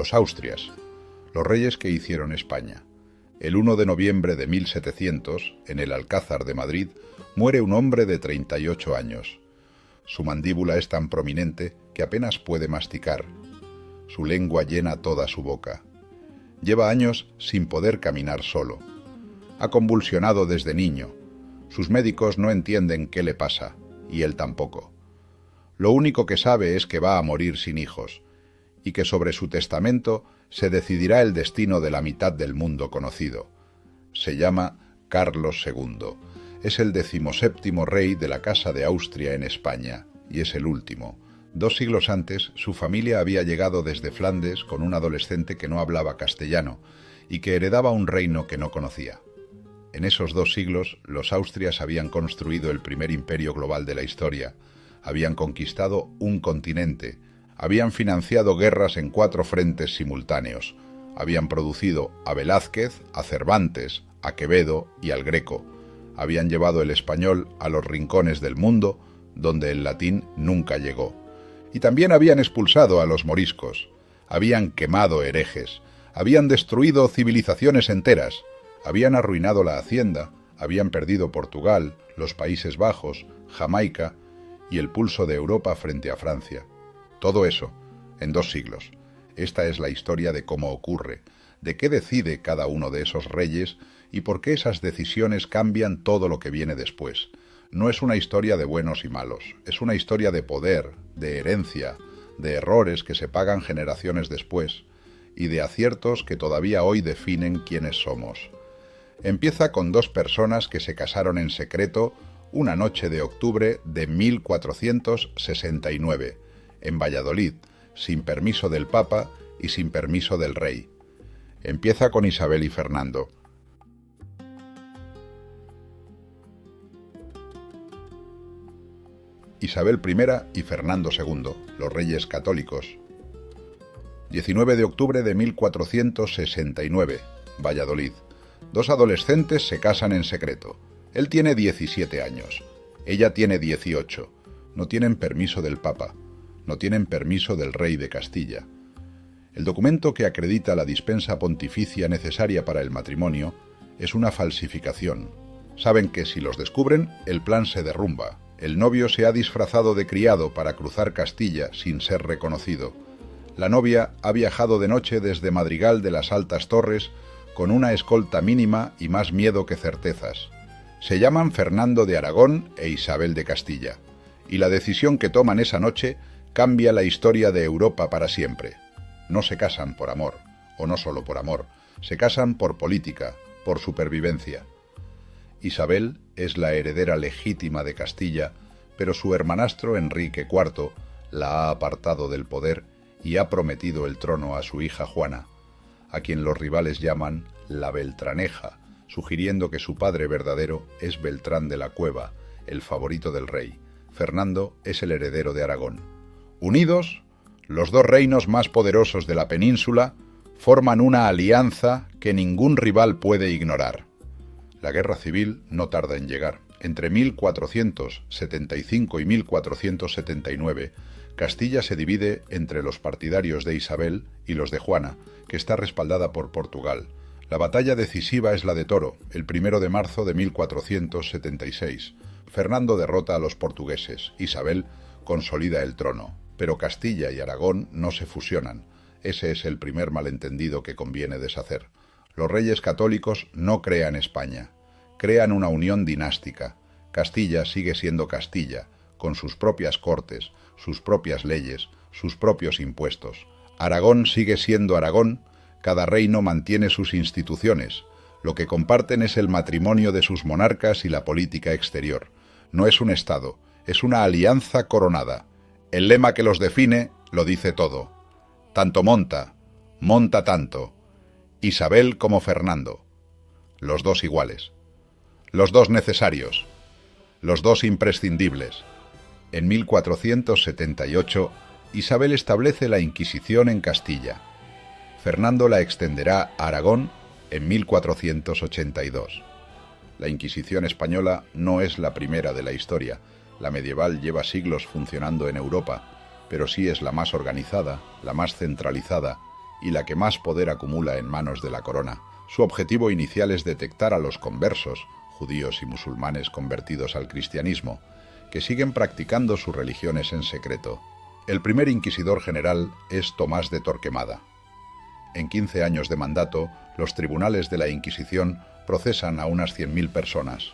los Austrias, los reyes que hicieron España. El 1 de noviembre de 1700, en el Alcázar de Madrid, muere un hombre de 38 años. Su mandíbula es tan prominente que apenas puede masticar. Su lengua llena toda su boca. Lleva años sin poder caminar solo. Ha convulsionado desde niño. Sus médicos no entienden qué le pasa, y él tampoco. Lo único que sabe es que va a morir sin hijos, y que sobre su testamento se decidirá el destino de la mitad del mundo conocido. Se llama Carlos II. Es el 17º rey de la Casa de Austria en España, y es el último. 2 siglos antes, su familia había llegado desde Flandes con un adolescente que no hablaba castellano y que heredaba un reino que no conocía. En esos 2 siglos, los Austrias habían construido el primer imperio global de la historia, habían conquistado un continente, habían financiado guerras en 4 frentes simultáneos, habían producido a Velázquez, a Cervantes, a Quevedo y al Greco, habían llevado el español a los rincones del mundo donde el latín nunca llegó. Y también habían expulsado a los moriscos, habían quemado herejes, habían destruido civilizaciones enteras, habían arruinado la hacienda, habían perdido Portugal, los Países Bajos, Jamaica y el pulso de Europa frente a Francia. Todo eso, en 2 siglos. Esta es la historia de cómo ocurre, de qué decide cada uno de esos reyes y por qué esas decisiones cambian todo lo que viene después. No es una historia de buenos y malos, es una historia de poder, de herencia, de errores que se pagan generaciones después y de aciertos que todavía hoy definen quiénes somos. Empieza con 2 personas que se casaron en secreto una noche de octubre de 1469, en Valladolid, sin permiso del Papa y sin permiso del rey. Empieza con Isabel y Fernando. Isabel I y Fernando II, los reyes católicos. 19 de octubre de 1469, Valladolid. 2 adolescentes se casan en secreto. Él tiene 17 años, ella tiene 18. No tienen permiso del Papa, no tienen permiso del rey de Castilla. El documento que acredita la dispensa pontificia necesaria para el matrimonio es una falsificación. Saben que si los descubren, el plan se derrumba. El novio se ha disfrazado de criado para cruzar Castilla sin ser reconocido. La novia ha viajado de noche desde Madrigal de las Altas Torres con una escolta mínima y más miedo que certezas. Se llaman Fernando de Aragón e Isabel de Castilla, y la decisión que toman esa noche cambia la historia de Europa para siempre. No se casan por amor, o no solo por amor, se casan por política, por supervivencia. Isabel es la heredera legítima de Castilla, pero su hermanastro Enrique IV la ha apartado del poder y ha prometido el trono a su hija Juana, a quien los rivales llaman la Beltraneja, sugiriendo que su padre verdadero es Beltrán de la Cueva, el favorito del rey. Fernando es el heredero de Aragón. Unidos, los 2 reinos más poderosos de la península forman una alianza que ningún rival puede ignorar. La guerra civil no tarda en llegar. Entre 1475 y 1479, Castilla se divide entre los partidarios de Isabel y los de Juana, que está respaldada por Portugal. La batalla decisiva es la de Toro, el 1 de marzo de 1476. Fernando derrota a los portugueses, Isabel consolida el trono, pero Castilla y Aragón no se fusionan. Ese es el primer malentendido que conviene deshacer. Los reyes católicos no crean España, crean una unión dinástica. Castilla sigue siendo Castilla, con sus propias cortes, sus propias leyes, sus propios impuestos. Aragón sigue siendo Aragón, cada reino mantiene sus instituciones. Lo que comparten es el matrimonio de sus monarcas y la política exterior. No es un estado, es una alianza coronada. El lema que los define lo dice todo. Tanto monta, monta tanto. Isabel como Fernando. Los 2 iguales. Los 2 necesarios. Los 2 imprescindibles. En 1478, Isabel establece la Inquisición en Castilla. Fernando la extenderá a Aragón en 1482. La Inquisición española no es la primera de la historia. La medieval lleva siglos funcionando en Europa, pero sí es la más organizada, la más centralizada y la que más poder acumula en manos de la corona. Su objetivo inicial es detectar a los conversos, judíos y musulmanes convertidos al cristianismo, que siguen practicando sus religiones en secreto. El primer inquisidor general es Tomás de Torquemada. En 15 años de mandato, los tribunales de la Inquisición procesan a unas 100.000 personas.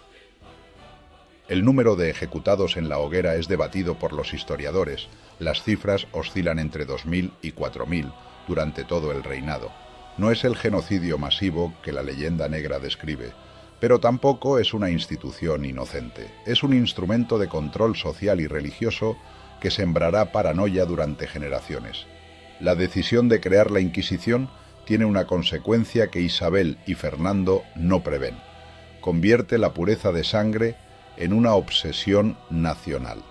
El número de ejecutados en la hoguera es debatido por los historiadores. Las cifras oscilan entre 2.000 y 4.000 durante todo el reinado. No es el genocidio masivo que la leyenda negra describe, pero tampoco es una institución inocente. Es un instrumento de control social y religioso que sembrará paranoia durante generaciones. La decisión de crear la Inquisición tiene una consecuencia que Isabel y Fernando no prevén. Convierte la pureza de sangre en una obsesión nacional.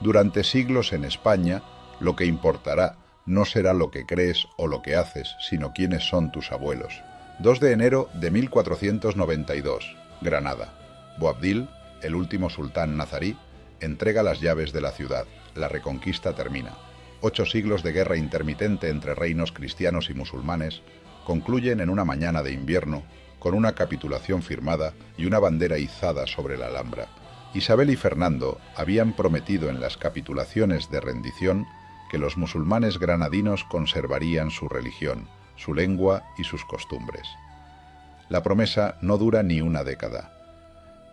Durante siglos en España, lo que importará no será lo que crees o lo que haces, sino quiénes son tus abuelos. 2 de enero de 1492, Granada. Boabdil, el último sultán nazarí, entrega las llaves de la ciudad. La reconquista termina. 8 siglos de guerra intermitente entre reinos cristianos y musulmanes concluyen en una mañana de invierno con una capitulación firmada y una bandera izada sobre la Alhambra. Isabel y Fernando habían prometido en las capitulaciones de rendición que los musulmanes granadinos conservarían su religión, su lengua y sus costumbres. La promesa no dura ni una década.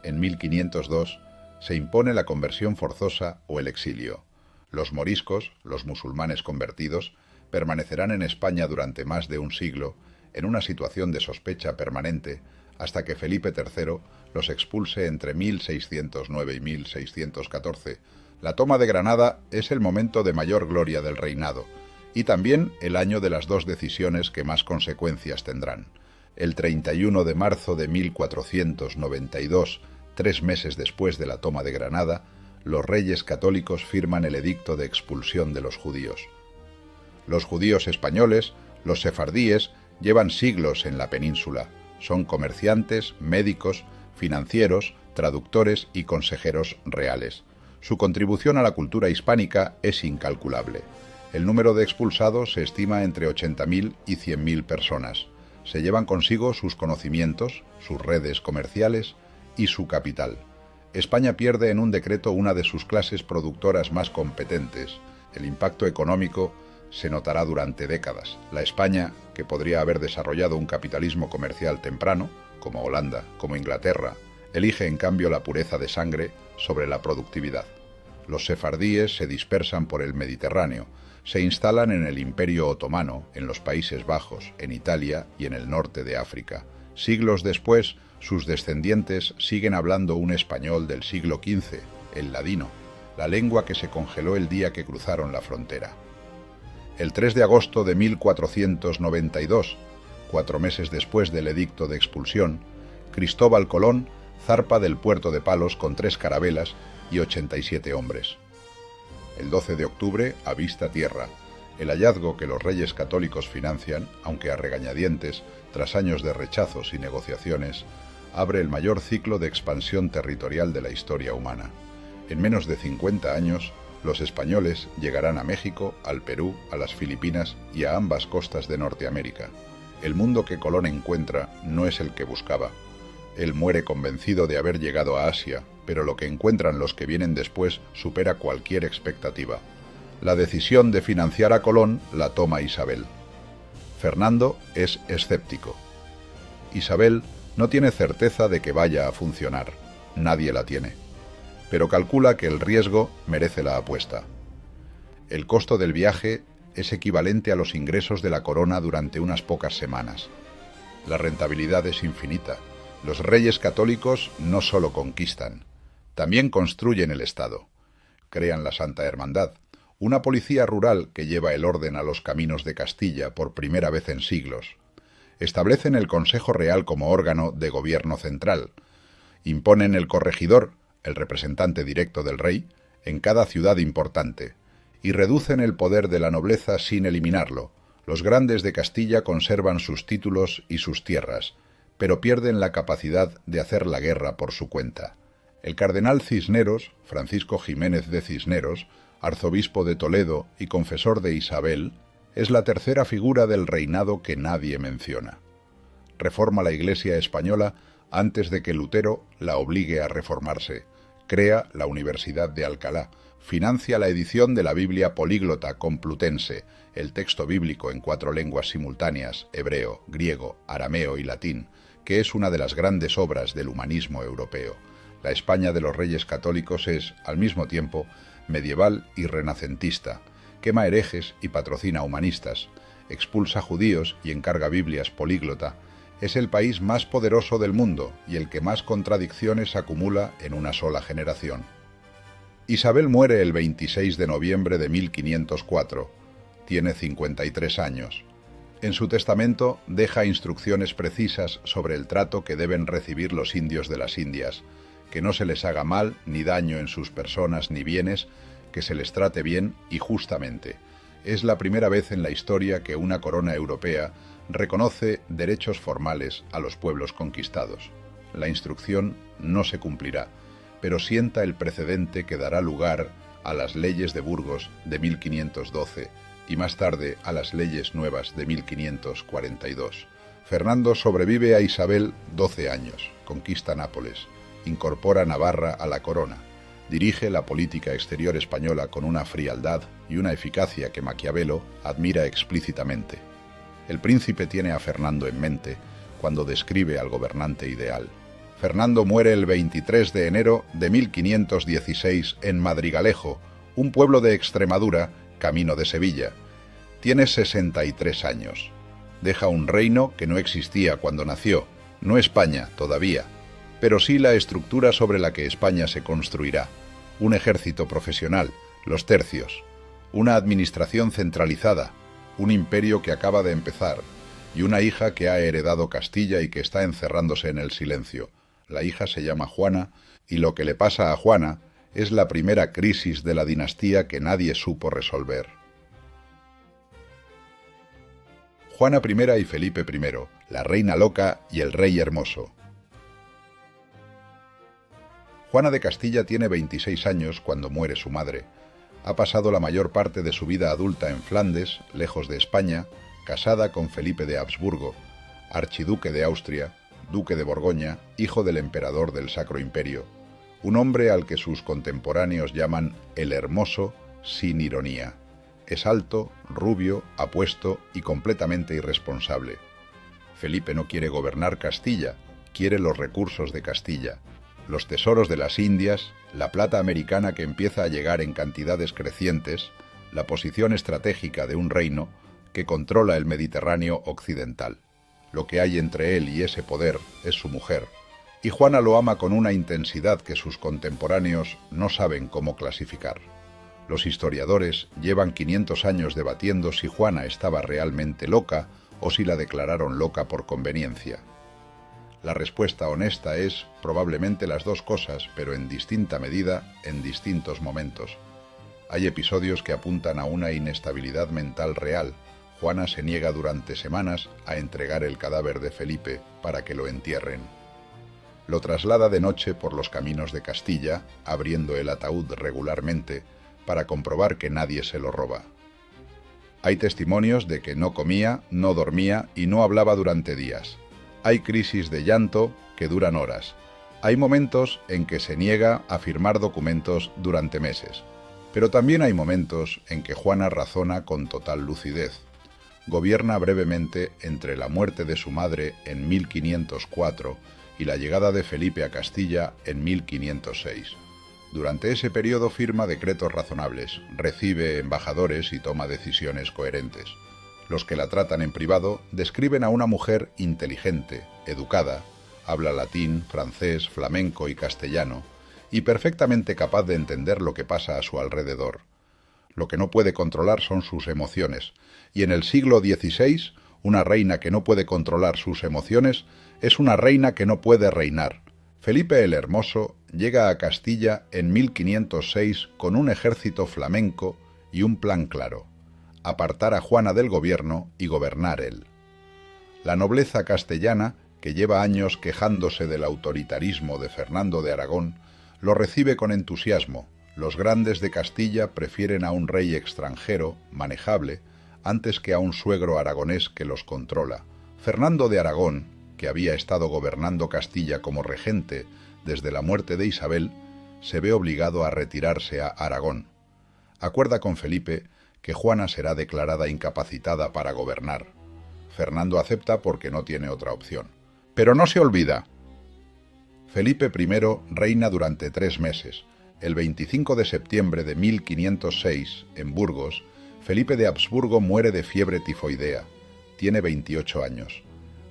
En 1502 se impone la conversión forzosa o el exilio. Los moriscos, los musulmanes convertidos, permanecerán en España durante más de un siglo, en una situación de sospecha permanente, hasta que Felipe III los expulse entre 1609 y 1614. La toma de Granada es el momento de mayor gloria del reinado, y también el año de las 2 decisiones que más consecuencias tendrán. El 31 de marzo de 1492, 3 meses después de la toma de Granada, los reyes católicos firman el edicto de expulsión de los judíos. Los judíos españoles, los sefardíes, llevan siglos en la península. Son comerciantes, médicos, financieros, traductores y consejeros reales. Su contribución a la cultura hispánica es incalculable. El número de expulsados se estima entre 80.000 y 100.000 personas. Se llevan consigo sus conocimientos, sus redes comerciales y su capital. España pierde en un decreto una de sus clases productoras más competentes. El impacto económico se notará durante décadas. La España, que podría haber desarrollado un capitalismo comercial temprano, como Holanda, como Inglaterra, elige en cambio la pureza de sangre sobre la productividad. Los sefardíes se dispersan por el Mediterráneo, se instalan en el Imperio Otomano, en los Países Bajos, en Italia y en el norte de África. Siglos después, sus descendientes siguen hablando un español del siglo XV, el ladino, la lengua que se congeló el día que cruzaron la frontera. El 3 de agosto de 1492, 4 meses después del edicto de expulsión, Cristóbal Colón zarpa del puerto de Palos con 3 carabelas y 87 hombres. El 12 de octubre avista tierra, el hallazgo que los reyes católicos financian, aunque a regañadientes, tras años de rechazos y negociaciones, abre el mayor ciclo de expansión territorial de la historia humana. En menos de 50 años, los españoles llegarán a México, al Perú, a las Filipinas y a ambas costas de Norteamérica. El mundo que Colón encuentra no es el que buscaba. Él muere convencido de haber llegado a Asia, pero lo que encuentran los que vienen después supera cualquier expectativa. La decisión de financiar a Colón la toma Isabel. Fernando es escéptico. Isabel no tiene certeza de que vaya a funcionar. Nadie la tiene. Pero calcula que el riesgo merece la apuesta. El costo del viaje es equivalente a los ingresos de la corona durante unas pocas semanas. La rentabilidad es infinita. Los reyes católicos no solo conquistan, también construyen el Estado. Crean la Santa Hermandad, una policía rural que lleva el orden a los caminos de Castilla por primera vez en siglos. Establecen el Consejo Real como órgano de gobierno central. Imponen el corregidor, el representante directo del rey, en cada ciudad importante, y reducen el poder de la nobleza sin eliminarlo. Los grandes de Castilla conservan sus títulos y sus tierras, pero pierden la capacidad de hacer la guerra por su cuenta. El cardenal Cisneros, Francisco Jiménez de Cisneros, arzobispo de Toledo y confesor de Isabel, Es la tercera figura del reinado que nadie menciona. Reforma la Iglesia española antes de que Lutero la obligue a reformarse. Crea la Universidad de Alcalá. Financia la edición de la Biblia Políglota Complutense, el texto bíblico en 4 lenguas simultáneas, hebreo, griego, arameo y latín, que es una de las grandes obras del humanismo europeo. La España de los Reyes Católicos es, al mismo tiempo, medieval y renacentista. Quema herejes y patrocina humanistas. Expulsa judíos y encarga Biblias políglota. Es el país más poderoso del mundo y el que más contradicciones acumula en una sola generación. Isabel muere el 26 de noviembre de 1504. Tiene 53 años. En su testamento deja instrucciones precisas sobre el trato que deben recibir los indios de las Indias, que no se les haga mal ni daño en sus personas ni bienes, que se les trate bien y justamente. Es la primera vez en la historia que una corona europea reconoce derechos formales a los pueblos conquistados. La instrucción no se cumplirá, pero sienta el precedente que dará lugar a las leyes de Burgos de 1512 y más tarde a las leyes nuevas de 1542. Fernando sobrevive a Isabel 12 años, conquista Nápoles, incorpora Navarra a la corona, dirige la política exterior española con una frialdad y una eficacia que Maquiavelo admira explícitamente. El príncipe tiene a Fernando en mente cuando describe al gobernante ideal. Fernando muere el 23 de enero de 1516 en Madrigalejo, un pueblo de Extremadura, camino de Sevilla. Tiene 63 años. Deja un reino que no existía cuando nació, no España todavía, pero sí la estructura sobre la que España se construirá. Un ejército profesional, los tercios, una administración centralizada, un imperio que acaba de empezar, y una hija que ha heredado Castilla y que está encerrándose en el silencio. La hija se llama Juana, y lo que le pasa a Juana es la primera crisis de la dinastía que nadie supo resolver. Juana I y Felipe I, la reina loca y el rey hermoso. Juana de Castilla tiene 26 años cuando muere su madre. Ha pasado la mayor parte de su vida adulta en Flandes, lejos de España, casada con Felipe de Habsburgo, archiduque de Austria, duque de Borgoña, hijo del emperador del Sacro Imperio, un hombre al que sus contemporáneos llaman el hermoso sin ironía. Es alto, rubio, apuesto y completamente irresponsable. Felipe no quiere gobernar Castilla, quiere los recursos de Castilla, los tesoros de las Indias, la plata americana que empieza a llegar en cantidades crecientes, la posición estratégica de un reino que controla el Mediterráneo occidental. Lo que hay entre él y ese poder es su mujer, y Juana lo ama con una intensidad que sus contemporáneos no saben cómo clasificar. Los historiadores llevan 500 años debatiendo si Juana estaba realmente loca o si la declararon loca por conveniencia. La respuesta honesta es probablemente las dos cosas, pero en distinta medida, en distintos momentos. Hay episodios que apuntan a una inestabilidad mental real. Juana se niega durante semanas a entregar el cadáver de Felipe para que lo entierren. Lo traslada de noche por los caminos de Castilla, abriendo el ataúd regularmente para comprobar que nadie se lo roba. Hay testimonios de que no comía, no dormía y no hablaba durante días. Hay crisis de llanto que duran horas. Hay momentos en que se niega a firmar documentos durante meses. Pero también hay momentos en que Juana razona con total lucidez. Gobierna brevemente entre la muerte de su madre en 1504 y la llegada de Felipe a Castilla en 1506. Durante ese periodo firma decretos razonables, recibe embajadores y toma decisiones coherentes. Los que la tratan en privado describen a una mujer inteligente, educada, habla latín, francés, flamenco y castellano, y perfectamente capaz de entender lo que pasa a su alrededor. Lo que no puede controlar son sus emociones, y en el siglo XVI, una reina que no puede controlar sus emociones es una reina que no puede reinar. Felipe el Hermoso llega a Castilla en 1506 con un ejército flamenco y un plan claro: apartar a Juana del gobierno y gobernar él. La nobleza castellana, que lleva años quejándose del autoritarismo de Fernando de Aragón, lo recibe con entusiasmo. Los grandes de Castilla prefieren a un rey extranjero, manejable, antes que a un suegro aragonés que los controla. Fernando de Aragón, que había estado gobernando Castilla como regente desde la muerte de Isabel, se ve obligado a retirarse a Aragón. Acuerda con Felipe que Juana será declarada incapacitada para gobernar. Fernando acepta porque no tiene otra opción. Pero no se olvida. Felipe I reina durante 3 meses. El 25 de septiembre de 1506, en Burgos, Felipe de Habsburgo muere de fiebre tifoidea. Tiene 28 años.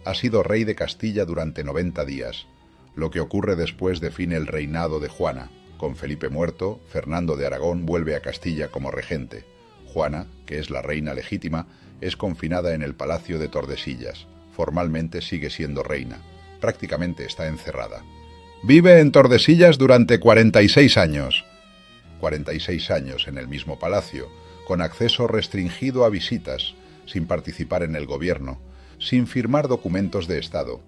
Ha sido rey de Castilla durante 90 días. Lo que ocurre después define el reinado de Juana. Con Felipe muerto, Fernando de Aragón vuelve a Castilla como regente. Juana, que es la reina legítima, es confinada en el Palacio de Tordesillas. Formalmente sigue siendo reina. Prácticamente está encerrada. Vive en Tordesillas durante 46 años. 46 años en el mismo palacio, con acceso restringido a visitas, sin participar en el gobierno, sin firmar documentos de Estado,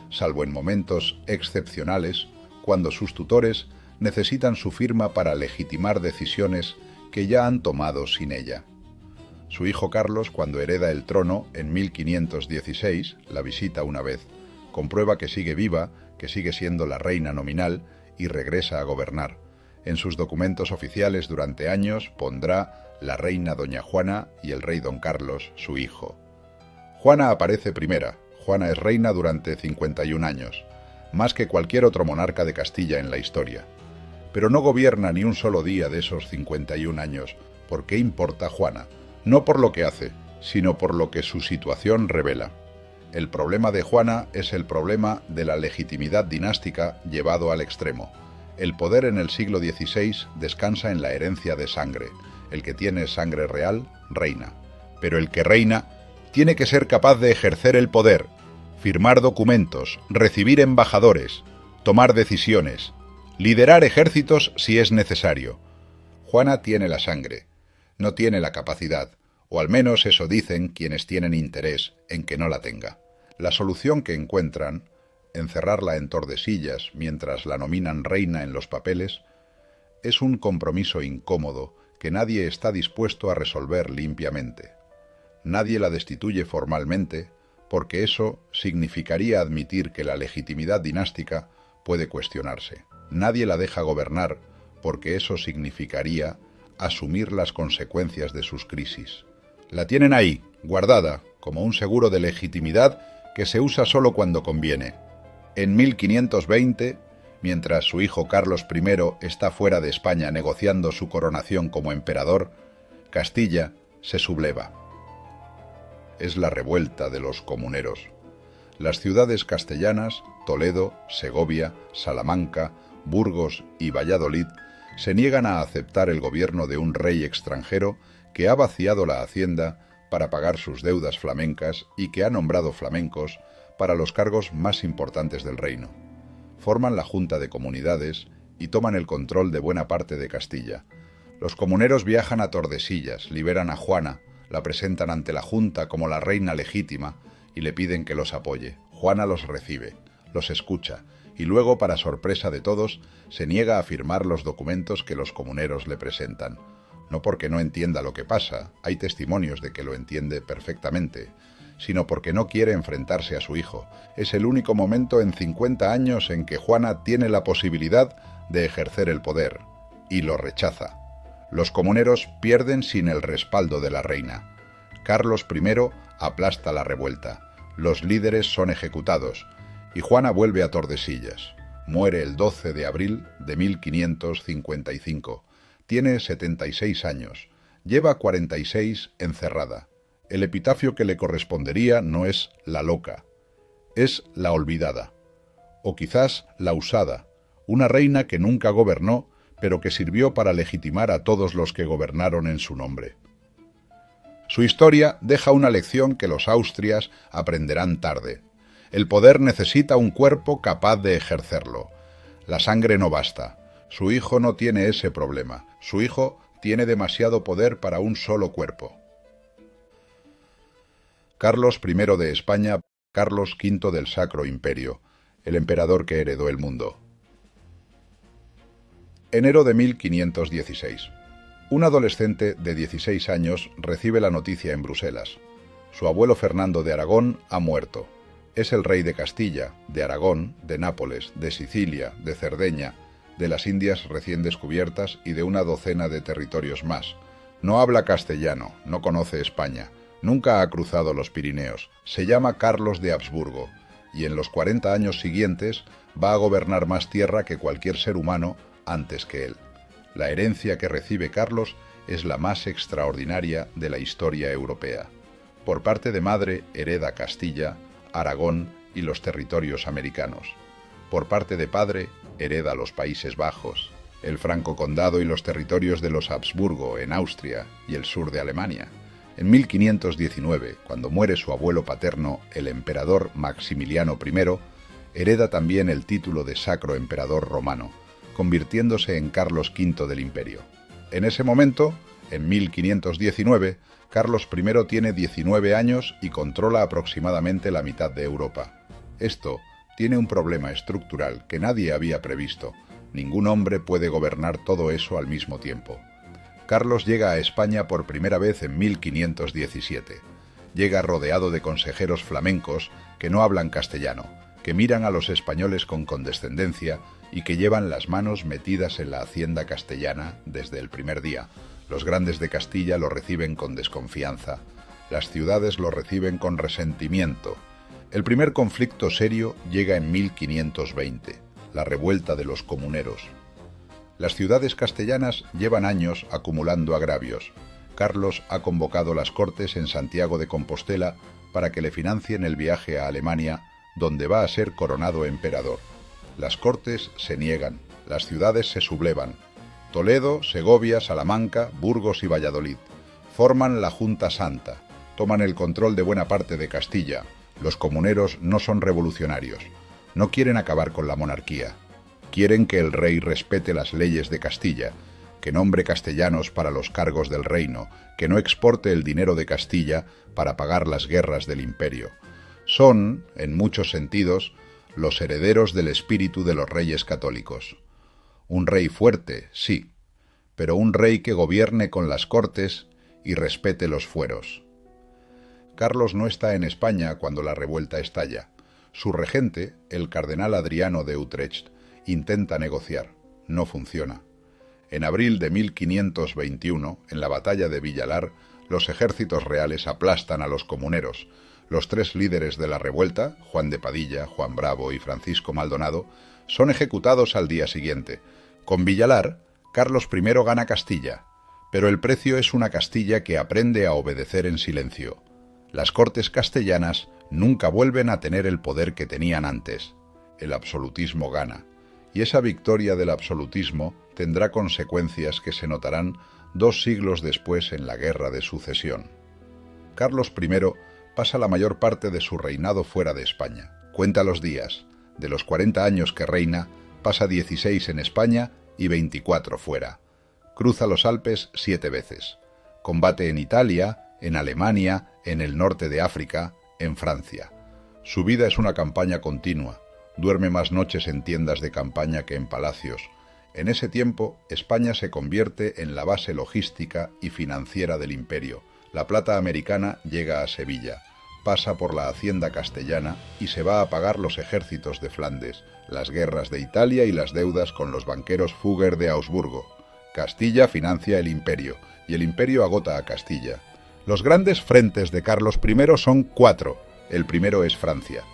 salvo en momentos excepcionales, cuando sus tutores necesitan su firma para legitimar decisiones que ya han tomado sin ella. Su hijo Carlos, cuando hereda el trono en 1516, la visita una vez, comprueba que sigue viva, que sigue siendo la reina nominal y regresa a gobernar. En sus documentos oficiales durante años pondrá la reina doña Juana y el rey don Carlos, su hijo. Juana aparece primera. Juana es reina durante 51 años, más que cualquier otro monarca de Castilla en la historia. Pero no gobierna ni un solo día de esos 51 años. ¿Por qué importa Juana? No por lo que hace, sino por lo que su situación revela. El problema de Juana es el problema de la legitimidad dinástica llevado al extremo. El poder en el siglo XVI descansa en la herencia de sangre. El que tiene sangre real, reina. Pero el que reina tiene que ser capaz de ejercer el poder, firmar documentos, recibir embajadores, tomar decisiones, liderar ejércitos si es necesario. Juana tiene la sangre, no tiene la capacidad, o al menos eso dicen quienes tienen interés en que no la tenga. La solución que encuentran, encerrarla en Tordesillas mientras la nominan reina en los papeles, es un compromiso incómodo que nadie está dispuesto a resolver limpiamente. Nadie la destituye formalmente, porque eso significaría admitir que la legitimidad dinástica puede cuestionarse. Nadie la deja gobernar, porque eso significaría asumir las consecuencias de sus crisis. La tienen ahí, guardada, como un seguro de legitimidad que se usa solo cuando conviene. En 1520, mientras su hijo Carlos I está fuera de España negociando su coronación como emperador, Castilla se subleva. Es la revuelta de los comuneros. Las ciudades castellanas, Toledo, Segovia, Salamanca, Burgos y Valladolid, se niegan a aceptar el gobierno de un rey extranjero que ha vaciado la hacienda para pagar sus deudas flamencas y que ha nombrado flamencos para los cargos más importantes del reino. Forman la Junta de Comunidades y toman el control de buena parte de Castilla. Los comuneros viajan a Tordesillas, liberan a Juana, la presentan ante la Junta como la reina legítima y le piden que los apoye. Juana los recibe, los escucha y luego, para sorpresa de todos, se niega a firmar los documentos que los comuneros le presentan. No porque no entienda lo que pasa, hay testimonios de que lo entiende perfectamente, sino porque no quiere enfrentarse a su hijo. Es el único momento en 50 años en que Juana tiene la posibilidad de ejercer el poder, y lo rechaza. Los comuneros pierden sin el respaldo de la reina. Carlos I aplasta la revuelta. Los líderes son ejecutados, y Juana vuelve a Tordesillas. Muere el 12 de abril de 1555. Tiene 76 años. Lleva 46 encerrada. El epitafio que le correspondería no es la loca, es la olvidada. O quizás la usada, una reina que nunca gobernó, pero que sirvió para legitimar a todos los que gobernaron en su nombre. Su historia deja una lección que los Austrias aprenderán tarde. El poder necesita un cuerpo capaz de ejercerlo. La sangre no basta. Su hijo no tiene ese problema. Su hijo tiene demasiado poder para un solo cuerpo. Carlos I de España, Carlos V del Sacro Imperio, el emperador que heredó el mundo. Enero de 1516. Un adolescente de 16 años recibe la noticia en Bruselas. Su abuelo Fernando de Aragón ha muerto. Es el rey de Castilla, de Aragón, de Nápoles, de Sicilia, de Cerdeña, de las Indias recién descubiertas y de una docena de territorios más. No habla castellano, no conoce España, nunca ha cruzado los Pirineos. Se llama Carlos de Habsburgo y en los 40 años siguientes va a gobernar más tierra que cualquier ser humano antes que él. La herencia que recibe Carlos es la más extraordinaria de la historia europea. Por parte de madre hereda Castilla, Aragón y los territorios americanos. Por parte de padre hereda los Países Bajos, el Franco Condado y los territorios de los Habsburgo en Austria y el sur de Alemania. En 1519, cuando muere su abuelo paterno, el emperador Maximiliano I, hereda también el título de Sacro Emperador Romano, convirtiéndose en Carlos V del Imperio. En ese momento, en 1519, Carlos I tiene 19 años y controla aproximadamente la mitad de Europa. Esto tiene un problema estructural que nadie había previsto. Ningún hombre puede gobernar todo eso al mismo tiempo. Carlos llega a España por primera vez en 1517. Llega rodeado de consejeros flamencos que no hablan castellano, que miran a los españoles con condescendencia y que llevan las manos metidas en la hacienda castellana desde el primer día. Los grandes de Castilla lo reciben con desconfianza. Las ciudades lo reciben con resentimiento. El primer conflicto serio llega en 1520, la revuelta de los comuneros. Las ciudades castellanas llevan años acumulando agravios. Carlos ha convocado las Cortes en Santiago de Compostela para que le financien el viaje a Alemania, donde va a ser coronado emperador. Las Cortes se niegan, las ciudades se sublevan. Toledo, Segovia, Salamanca, Burgos y Valladolid forman la Junta Santa, toman el control de buena parte de Castilla. Los comuneros no son revolucionarios, no quieren acabar con la monarquía. Quieren que el rey respete las leyes de Castilla, que nombre castellanos para los cargos del reino, que no exporte el dinero de Castilla para pagar las guerras del imperio. Son, en muchos sentidos, los herederos del espíritu de los reyes católicos. Un rey fuerte, sí, pero un rey que gobierne con las Cortes y respete los fueros. Carlos no está en España cuando la revuelta estalla. Su regente, el cardenal Adriano de Utrecht, intenta negociar. No funciona. En abril de 1521, en la batalla de Villalar, los ejércitos reales aplastan a los comuneros. Los tres líderes de la revuelta, Juan de Padilla, Juan Bravo y Francisco Maldonado, son ejecutados al día siguiente. Con Villalar, Carlos I gana Castilla, pero el precio es una Castilla que aprende a obedecer en silencio. Las Cortes castellanas nunca vuelven a tener el poder que tenían antes. El absolutismo gana, y esa victoria del absolutismo tendrá consecuencias que se notarán 2 siglos después en la Guerra de Sucesión. Carlos I pasa la mayor parte de su reinado fuera de España. Cuenta los días. De los 40 años que reina, pasa 16 en España y 24 fuera. Cruza los Alpes 7 veces. Combate en Italia, en Alemania, en el norte de África, en Francia. Su vida es una campaña continua. Duerme más noches en tiendas de campaña que en palacios. En ese tiempo, España se convierte en la base logística y financiera del imperio. La plata americana llega a Sevilla, pasa por la hacienda castellana y se va a pagar los ejércitos de Flandes, las guerras de Italia y las deudas con los banqueros Fugger de Augsburgo. Castilla financia el imperio, y el imperio agota a Castilla. Los grandes frentes de Carlos I son 4. El primero es Francia.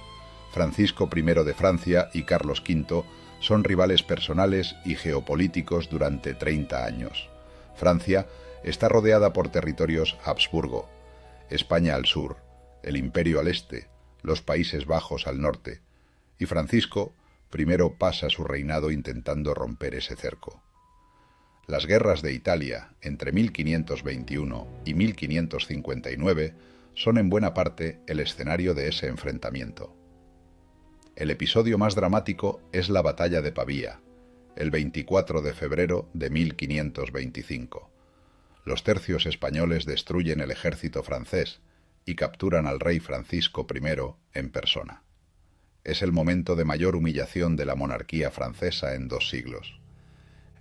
Francisco I de Francia y Carlos V son rivales personales y geopolíticos durante 30 años. Francia está rodeada por territorios Habsburgo, España al sur, el Imperio al este, los Países Bajos al norte, y Francisco primero pasa su reinado intentando romper ese cerco. Las guerras de Italia entre 1521 y 1559 son en buena parte el escenario de ese enfrentamiento. El episodio más dramático es la batalla de Pavía, el 24 de febrero de 1525. Los tercios españoles destruyen el ejército francés y capturan al rey Francisco I en persona. Es el momento de mayor humillación de la monarquía francesa en 2 siglos.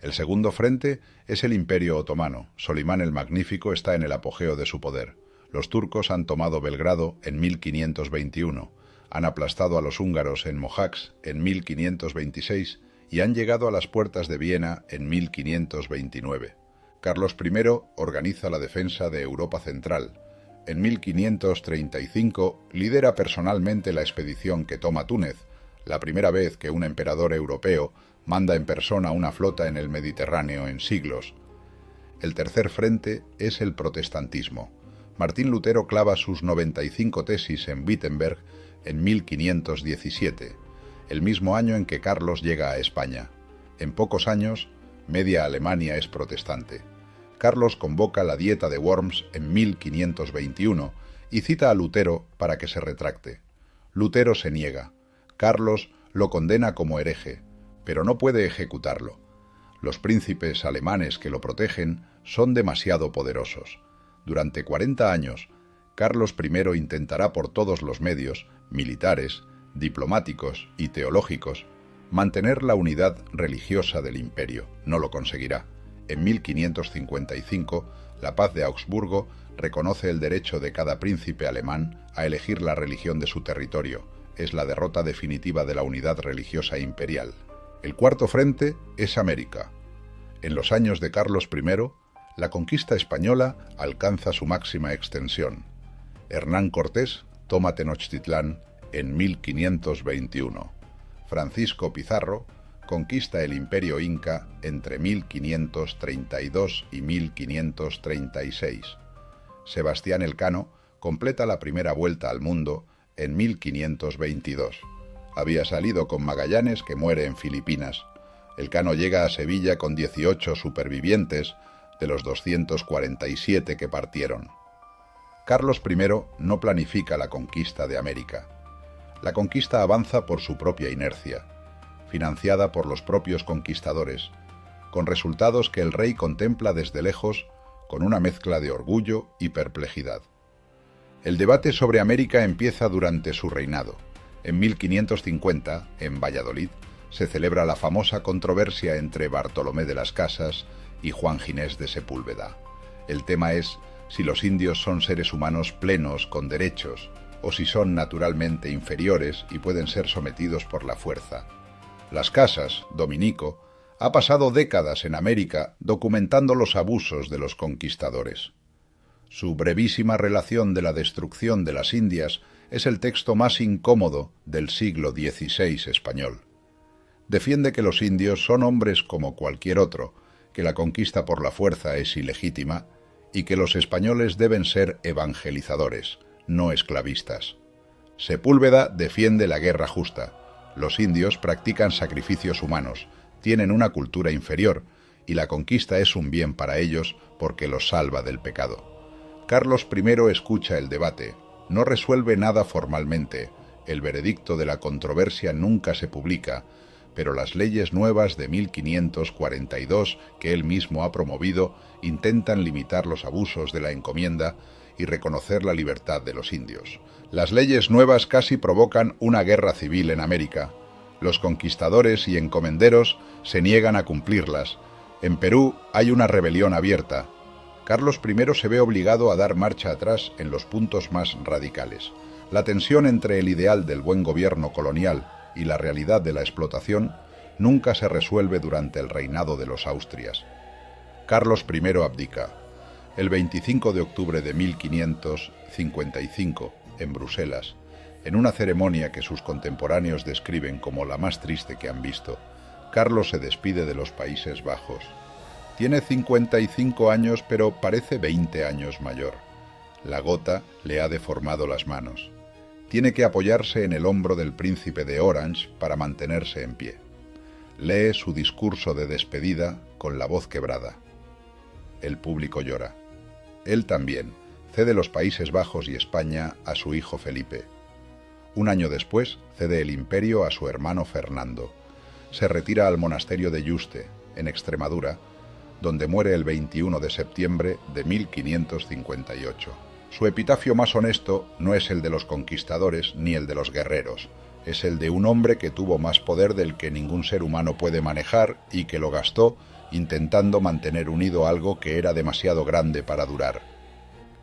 El segundo frente es el Imperio Otomano. Solimán el Magnífico está en el apogeo de su poder. Los turcos han tomado Belgrado en 1521, han aplastado a los húngaros en Mohacs en 1526 y han llegado a las puertas de Viena en 1529. Carlos I organiza la defensa de Europa Central. En 1535 lidera personalmente la expedición que toma Túnez, la primera vez que un emperador europeo manda en persona una flota en el Mediterráneo en siglos. El tercer frente es el protestantismo. Martín Lutero clava sus 95 tesis en Wittenberg en 1517, el mismo año en que Carlos llega a España. En pocos años, media Alemania es protestante. Carlos convoca la Dieta de Worms en 1521 y cita a Lutero para que se retracte. Lutero se niega. Carlos lo condena como hereje, pero no puede ejecutarlo. Los príncipes alemanes que lo protegen son demasiado poderosos. Durante 40 años, Carlos I intentará por todos los medios, militares, diplomáticos y teológicos, mantener la unidad religiosa del imperio. No lo conseguirá. En 1555, la paz de Augsburgo reconoce el derecho de cada príncipe alemán a elegir la religión de su territorio. Es la derrota definitiva de la unidad religiosa imperial. El cuarto frente es América. En los años de Carlos I, la conquista española alcanza su máxima extensión. Hernán Cortés toma Tenochtitlán en 1521. Francisco Pizarro conquista el Imperio Inca entre 1532 y 1536. Sebastián Elcano completa la primera vuelta al mundo en 1522. Había salido con Magallanes, que muere en Filipinas. Elcano llega a Sevilla con 18 supervivientes de los 247 que partieron. Carlos I no planifica la conquista de América. La conquista avanza por su propia inercia, financiada por los propios conquistadores, con resultados que el rey contempla desde lejos con una mezcla de orgullo y perplejidad. El debate sobre América empieza durante su reinado. En 1550, en Valladolid, se celebra la famosa controversia entre Bartolomé de las Casas y Juan Ginés de Sepúlveda. El tema es si los indios son seres humanos plenos con derechos o si son naturalmente inferiores y pueden ser sometidos por la fuerza. Las Casas, dominico, ha pasado décadas en América documentando los abusos de los conquistadores. Su brevísima relación de la destrucción de las Indias es el texto más incómodo del siglo XVI español. Defiende que los indios son hombres como cualquier otro, que la conquista por la fuerza es ilegítima y que los españoles deben ser evangelizadores, no esclavistas. Sepúlveda defiende la guerra justa. Los indios practican sacrificios humanos, tienen una cultura inferior y la conquista es un bien para ellos porque los salva del pecado. Carlos I escucha el debate, no resuelve nada formalmente, el veredicto de la controversia nunca se publica, pero las leyes nuevas de 1542 que él mismo ha promovido intentan limitar los abusos de la encomienda y reconocer la libertad de los indios. Las leyes nuevas casi provocan una guerra civil en América. Los conquistadores y encomenderos se niegan a cumplirlas. En Perú hay una rebelión abierta. Carlos I se ve obligado a dar marcha atrás en los puntos más radicales. La tensión entre el ideal del buen gobierno colonial y la realidad de la explotación nunca se resuelve durante el reinado de los Austrias. Carlos I abdica. El 25 de octubre de 1555, en Bruselas, en una ceremonia que sus contemporáneos describen como la más triste que han visto, Carlos se despide de los Países Bajos. Tiene 55 años, pero parece 20 años mayor. La gota le ha deformado las manos. Tiene que apoyarse en el hombro del príncipe de Orange para mantenerse en pie. Lee su discurso de despedida con la voz quebrada. El público llora. Él también cede los Países Bajos y España a su hijo Felipe. Un año después cede el imperio a su hermano Fernando. Se retira al monasterio de Yuste, en Extremadura, donde muere el 21 de septiembre de 1558. Su epitafio más honesto no es el de los conquistadores ni el de los guerreros, es el de un hombre que tuvo más poder del que ningún ser humano puede manejar y que lo gastó intentando mantener unido algo que era demasiado grande para durar.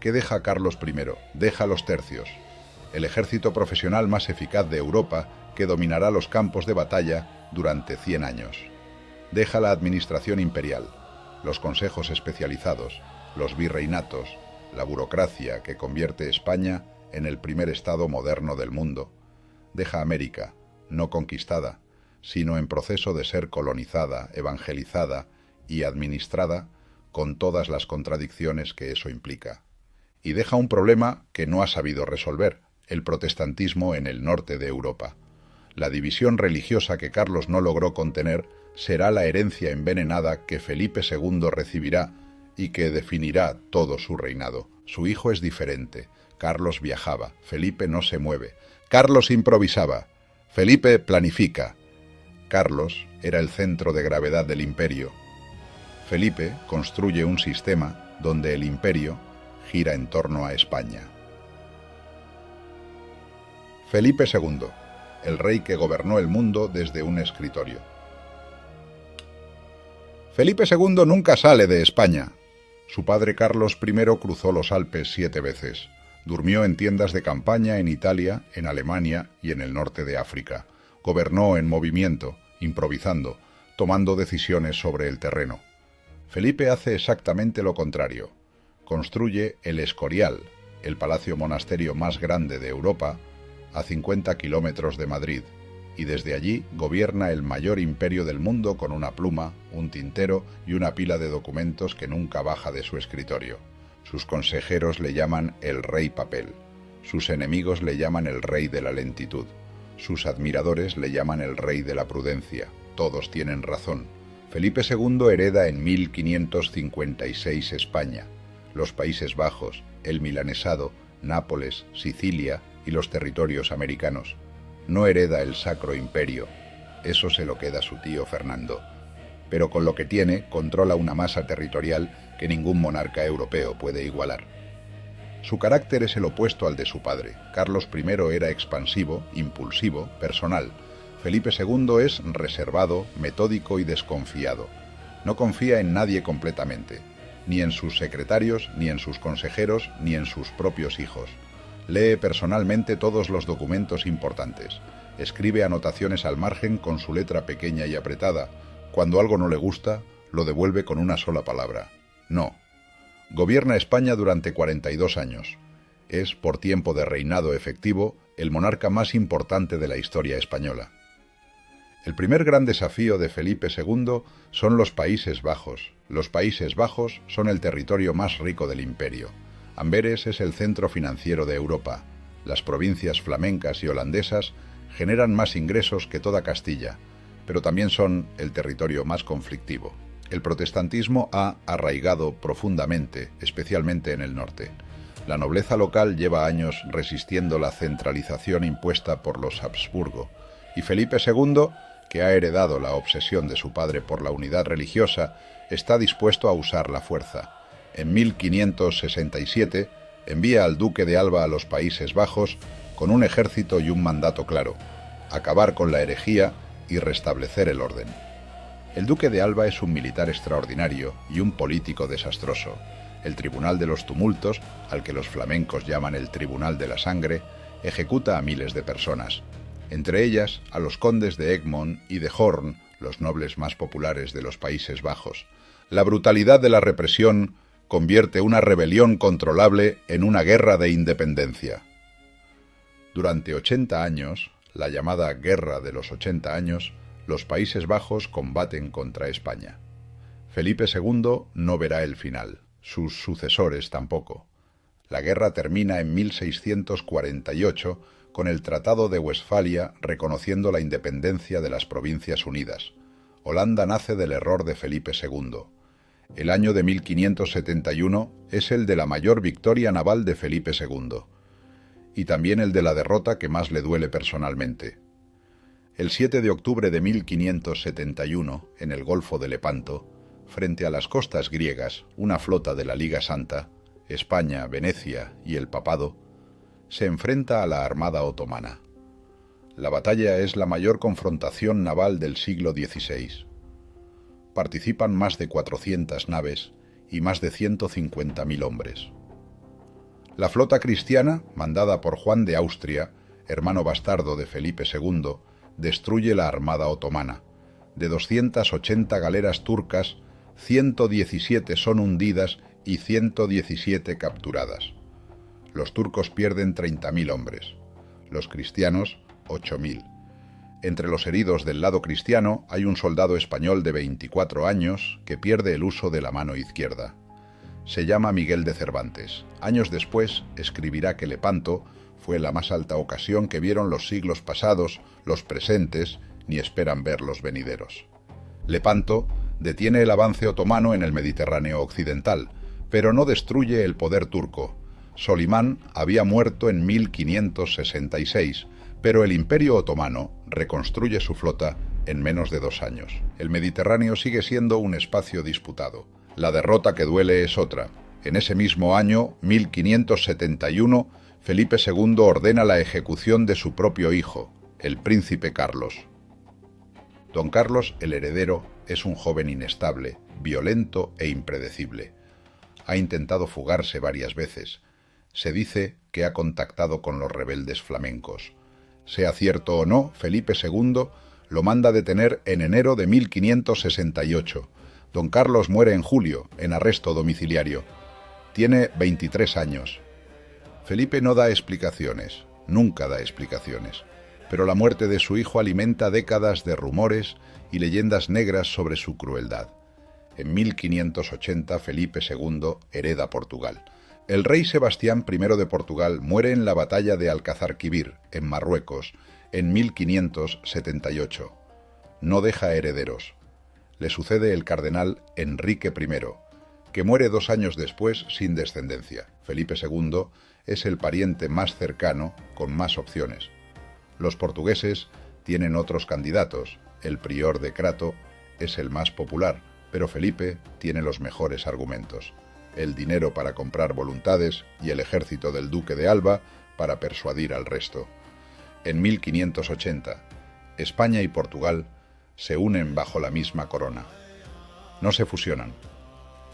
¿Qué deja Carlos I? Deja los tercios, el ejército profesional más eficaz de Europa que dominará los campos de batalla durante 100 años. Deja la administración imperial, los consejos especializados, los virreinatos, la burocracia que convierte España en el primer estado moderno del mundo. Deja América, no conquistada, sino en proceso de ser colonizada, evangelizada y administrada, con todas las contradicciones que eso implica. Y deja un problema que no ha sabido resolver, el protestantismo en el norte de Europa. La división religiosa que Carlos no logró contener será la herencia envenenada que Felipe II recibirá y que definirá todo su reinado. Su hijo es diferente. Carlos viajaba, Felipe no se mueve. Carlos improvisaba, Felipe planifica. Carlos era el centro de gravedad del imperio. Felipe construye un sistema donde el imperio gira en torno a España. Felipe II, el rey que gobernó el mundo desde un escritorio. Felipe II nunca sale de España. Su padre Carlos I cruzó los Alpes 7 veces. Durmió en tiendas de campaña en Italia, en Alemania y en el norte de África. Gobernó en movimiento, improvisando, tomando decisiones sobre el terreno. Felipe hace exactamente lo contrario. Construye el Escorial, el palacio monasterio más grande de Europa, a 50 kilómetros de Madrid, y desde allí gobierna el mayor imperio del mundo con una pluma, un tintero y una pila de documentos que nunca baja de su escritorio. Sus consejeros le llaman el Rey Papel, sus enemigos le llaman el Rey de la Lentitud, sus admiradores le llaman el Rey de la Prudencia. Todos tienen razón. Felipe II hereda en 1556 España, los Países Bajos, el Milanesado, Nápoles, Sicilia y los territorios americanos. No hereda el Sacro Imperio, eso se lo queda su tío Fernando. Pero con lo que tiene, controla una masa territorial que ningún monarca europeo puede igualar. Su carácter es el opuesto al de su padre. Carlos I era expansivo, impulsivo, personal. Felipe II es reservado, metódico y desconfiado. No confía en nadie completamente, ni en sus secretarios, ni en sus consejeros, ni en sus propios hijos. Lee personalmente todos los documentos importantes. Escribe anotaciones al margen con su letra pequeña y apretada. Cuando algo no le gusta, lo devuelve con una sola palabra: no. Gobierna España durante 42 años. Es, por tiempo de reinado efectivo, el monarca más importante de la historia española. El primer gran desafío de Felipe II son los Países Bajos. Los Países Bajos son el territorio más rico del imperio. Amberes es el centro financiero de Europa. Las provincias flamencas y holandesas generan más ingresos que toda Castilla, pero también son el territorio más conflictivo. El protestantismo ha arraigado profundamente, especialmente en el norte. La nobleza local lleva años resistiendo la centralización impuesta por los Habsburgo, y Felipe II, que ha heredado la obsesión de su padre por la unidad religiosa, está dispuesto a usar la fuerza. En 1567 envía al duque de Alba a los Países Bajos con un ejército y un mandato claro: acabar con la herejía y restablecer el orden. El duque de Alba es un militar extraordinario y un político desastroso. El Tribunal de los Tumultos, al que los flamencos llaman el Tribunal de la Sangre, ejecuta a miles de personas, entre ellas a los condes de Egmond y de Hoorn, los nobles más populares de los Países Bajos. La brutalidad de la represión convierte una rebelión controlable en una guerra de independencia. Durante 80 años, la llamada Guerra de los 80 años, los Países Bajos combaten contra España. Felipe II no verá el final, sus sucesores tampoco. La guerra termina en 1648 con el Tratado de Westfalia reconociendo la independencia de las Provincias Unidas. Holanda nace del error de Felipe II. El año de 1571 es el de la mayor victoria naval de Felipe II, y también el de la derrota que más le duele personalmente. El 7 de octubre de 1571, en el Golfo de Lepanto, frente a las costas griegas, una flota de la Liga Santa, España, Venecia y el Papado, se enfrenta a la armada otomana. La batalla es la mayor confrontación naval del siglo XVI. participan más de 400 naves y más de 150.000 hombres. La flota cristiana, mandada por Juan de Austria, hermano bastardo de Felipe II, destruye la armada otomana. De 280 galeras turcas, 117 son hundidas y 117 capturadas. Los turcos pierden 30.000 hombres, los cristianos 8.000. Entre los heridos del lado cristiano hay un soldado español de 24 años que pierde el uso de la mano izquierda. Se llama Miguel de Cervantes. Años después escribirá que Lepanto fue la más alta ocasión que vieron los siglos pasados, los presentes, ni esperan ver los venideros. Lepanto detiene el avance otomano en el Mediterráneo occidental, pero no destruye el poder turco. Solimán había muerto en 1566, pero el Imperio Otomano reconstruye su flota en menos de 2 años. El Mediterráneo sigue siendo un espacio disputado. La derrota que duele es otra. En ese mismo año, 1571, Felipe II ordena la ejecución de su propio hijo, el príncipe Carlos. Don Carlos, el heredero, es un joven inestable, violento e impredecible. Ha intentado fugarse varias veces. Se dice que ha contactado con los rebeldes flamencos. Sea cierto o no, Felipe II lo manda detener en enero de 1568. Don Carlos muere en julio, en arresto domiciliario. Tiene 23 años. Felipe no da explicaciones, nunca da explicaciones, pero la muerte de su hijo alimenta décadas de rumores y leyendas negras sobre su crueldad. En 1580 Felipe II hereda Portugal. El rey Sebastián I de Portugal muere en la batalla de Alcazarquivir, en Marruecos, en 1578. No deja herederos. Le sucede el cardenal Enrique I, que muere 2 años después sin descendencia. Felipe II es el pariente más cercano, con más opciones. Los portugueses tienen otros candidatos. El prior de Crato es el más popular, pero Felipe tiene los mejores argumentos. El dinero para comprar voluntades y el ejército del duque de Alba para persuadir al resto. En 1580, España y Portugal se unen bajo la misma corona. No se fusionan.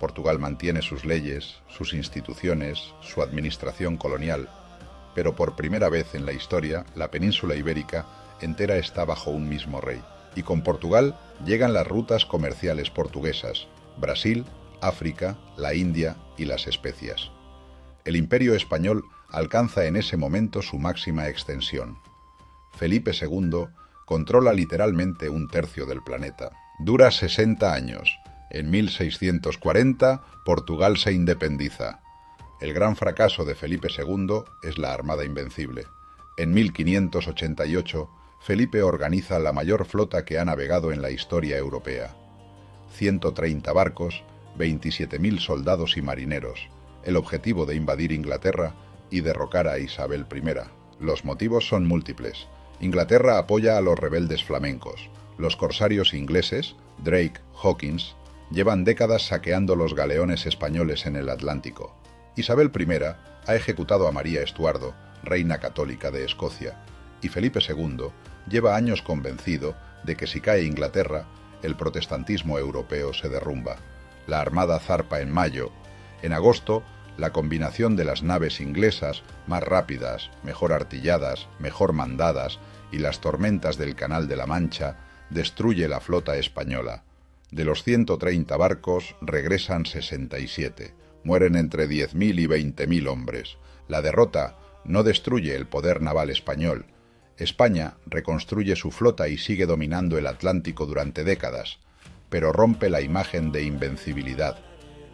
Portugal mantiene sus leyes, sus instituciones, su administración colonial, pero por primera vez en la historia, la península ibérica entera está bajo un mismo rey. Y con Portugal llegan las rutas comerciales portuguesas, Brasil, África, la India y las especias. El Imperio español alcanza en ese momento su máxima extensión. Felipe II controla literalmente 1/3 del planeta. Dura 60 años. En 1640, Portugal se independiza. El gran fracaso de Felipe II es la Armada Invencible. En 1588, Felipe organiza la mayor flota que ha navegado en la historia europea. 130 barcos, 27.000 soldados y marineros. El objetivo de invadir Inglaterra y derrocar a Isabel I. Los motivos son múltiples. Inglaterra apoya a los rebeldes flamencos. Los corsarios ingleses, Drake, Hawkins, llevan décadas saqueando los galeones españoles en el Atlántico. Isabel I ha ejecutado a María Estuardo, reina católica de Escocia, y Felipe II lleva años convencido de que si cae Inglaterra, el protestantismo europeo se derrumba. La armada zarpa en mayo. En agosto, la combinación de las naves inglesas, más rápidas, mejor artilladas, mejor mandadas, y las tormentas del Canal de la Mancha, destruye la flota española. De los 130 barcos, regresan 67. Mueren entre 10.000 y 20.000 hombres. La derrota no destruye el poder naval español. España reconstruye su flota y sigue dominando el Atlántico durante décadas, pero rompe la imagen de invencibilidad.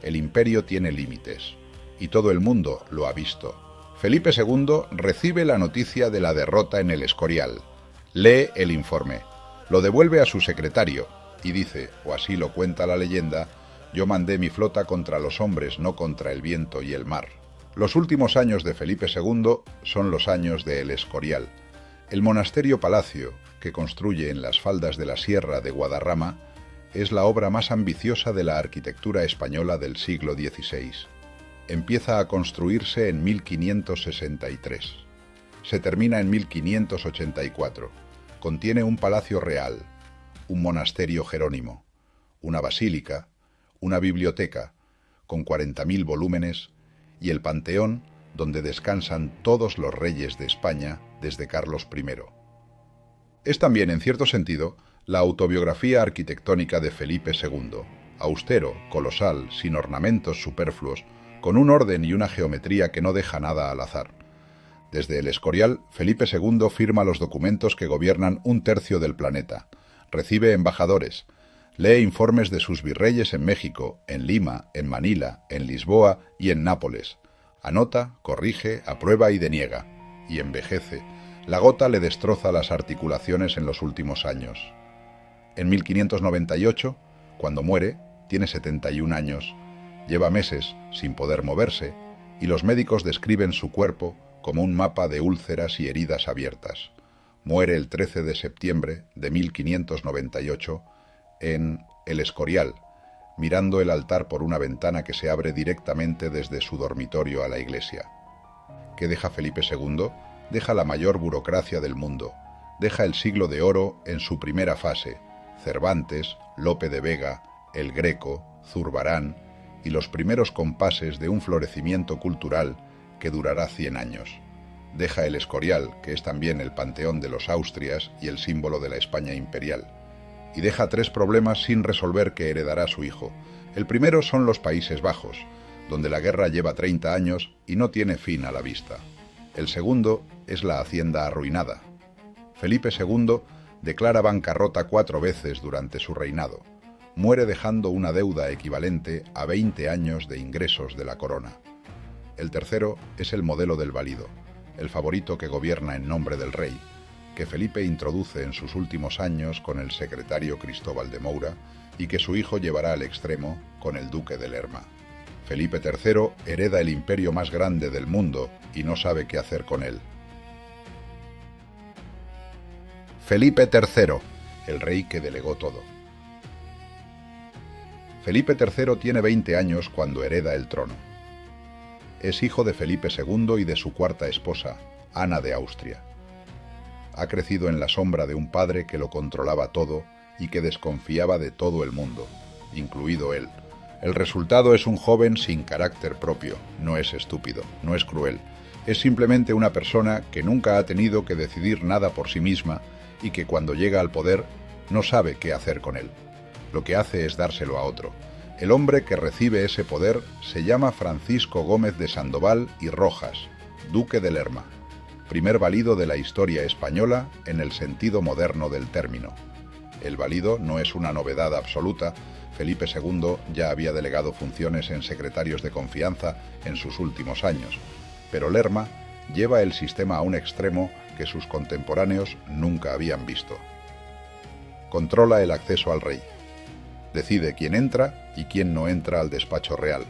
El imperio tiene límites, y todo el mundo lo ha visto. Felipe II recibe la noticia de la derrota en el Escorial. Lee el informe, lo devuelve a su secretario y dice, o así lo cuenta la leyenda, «Yo mandé mi flota contra los hombres, no contra el viento y el mar». Los últimos años de Felipe II son los años de El Escorial. El monasterio palacio, que construye en las faldas de la Sierra de Guadarrama, es la obra más ambiciosa de la arquitectura española del siglo XVI. Empieza a construirse en 1563. Se termina en 1584. Contiene un palacio real, un monasterio jerónimo, una basílica, una biblioteca con 40.000 volúmenes y el panteón donde descansan todos los reyes de España desde Carlos I. Es también, en cierto sentido, la autobiografía arquitectónica de Felipe II, austero, colosal, sin ornamentos superfluos, con un orden y una geometría que no deja nada al azar. Desde el Escorial, Felipe II firma los documentos que gobiernan un tercio del planeta, recibe embajadores, lee informes de sus virreyes en México, en Lima, en Manila, en Lisboa y en Nápoles, anota, corrige, aprueba y deniega, y envejece. La gota le destroza las articulaciones en los últimos años. En 1598, cuando muere, tiene 71 años, lleva meses sin poder moverse, y los médicos describen su cuerpo como un mapa de úlceras y heridas abiertas. Muere el 13 de septiembre de 1598 en El Escorial, mirando el altar por una ventana que se abre directamente desde su dormitorio a la iglesia. ¿Qué deja Felipe II? Deja la mayor burocracia del mundo, deja el siglo de oro en su primera fase, Cervantes, Lope de Vega, El Greco, Zurbarán y los primeros compases de un florecimiento cultural que durará 100 años. Deja el Escorial, que es también el panteón de los Austrias y el símbolo de la España imperial. Y deja 3 problemas sin resolver que heredará su hijo. El primero son los Países Bajos, donde la guerra lleva 30 años y no tiene fin a la vista. El segundo es la hacienda arruinada. Felipe II declara bancarrota 4 veces durante su reinado. Muere dejando una deuda equivalente a 20 años de ingresos de la corona. El tercero es el modelo del valido, el favorito que gobierna en nombre del rey, que Felipe introduce en sus últimos años con el secretario Cristóbal de Moura y que su hijo llevará al extremo con el duque de Lerma. Felipe III hereda el imperio más grande del mundo y no sabe qué hacer con él. Felipe III, el rey que delegó todo. Felipe III tiene 20 años cuando hereda el trono. Es hijo de Felipe II y de su cuarta esposa, Ana de Austria. Ha crecido en la sombra de un padre que lo controlaba todo y que desconfiaba de todo el mundo, incluido él. El resultado es un joven sin carácter propio. No es estúpido, no es cruel. Es simplemente una persona que nunca ha tenido que decidir nada por sí misma y que cuando llega al poder no sabe qué hacer con él. Lo que hace es dárselo a otro. El hombre que recibe ese poder se llama Francisco Gómez de Sandoval y Rojas, duque de Lerma, primer valido de la historia española en el sentido moderno del término. El valido no es una novedad absoluta. Felipe II ya había delegado funciones en secretarios de confianza en sus últimos años, pero Lerma lleva el sistema a un extremo que sus contemporáneos nunca habían visto. Controla el acceso al rey. Decide quién entra y quién no entra al despacho real.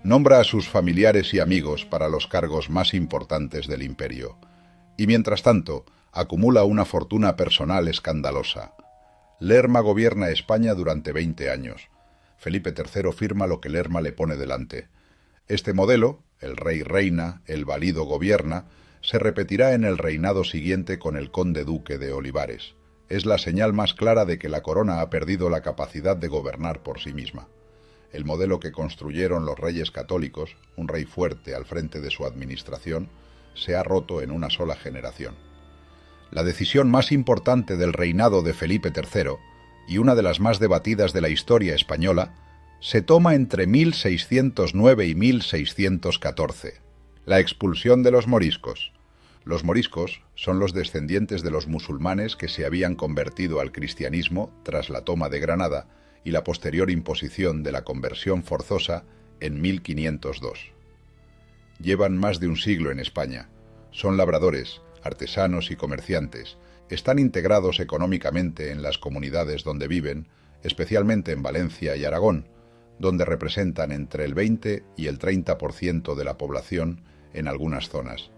Nombra a sus familiares y amigos para los cargos más importantes del imperio. Y mientras tanto, acumula una fortuna personal escandalosa. Lerma gobierna España durante 20 años. Felipe III firma lo que Lerma le pone delante. Este modelo, el rey reina, el valido gobierna, se repetirá en el reinado siguiente con el conde duque de Olivares. Es la señal más clara de que la corona ha perdido la capacidad de gobernar por sí misma. El modelo que construyeron los reyes católicos, un rey fuerte al frente de su administración, se ha roto en una sola generación. La decisión más importante del reinado de Felipe III, y una de las más debatidas de la historia española, se toma entre 1609 y 1614. La expulsión de los moriscos. Los moriscos son los descendientes de los musulmanes que se habían convertido al cristianismo tras la toma de Granada y la posterior imposición de la conversión forzosa en 1502. Llevan más de un siglo en España. Son labradores, artesanos y comerciantes. Están integrados económicamente en las comunidades donde viven, especialmente en Valencia y Aragón, donde representan entre el 20 y el 30% de la población en algunas zonas.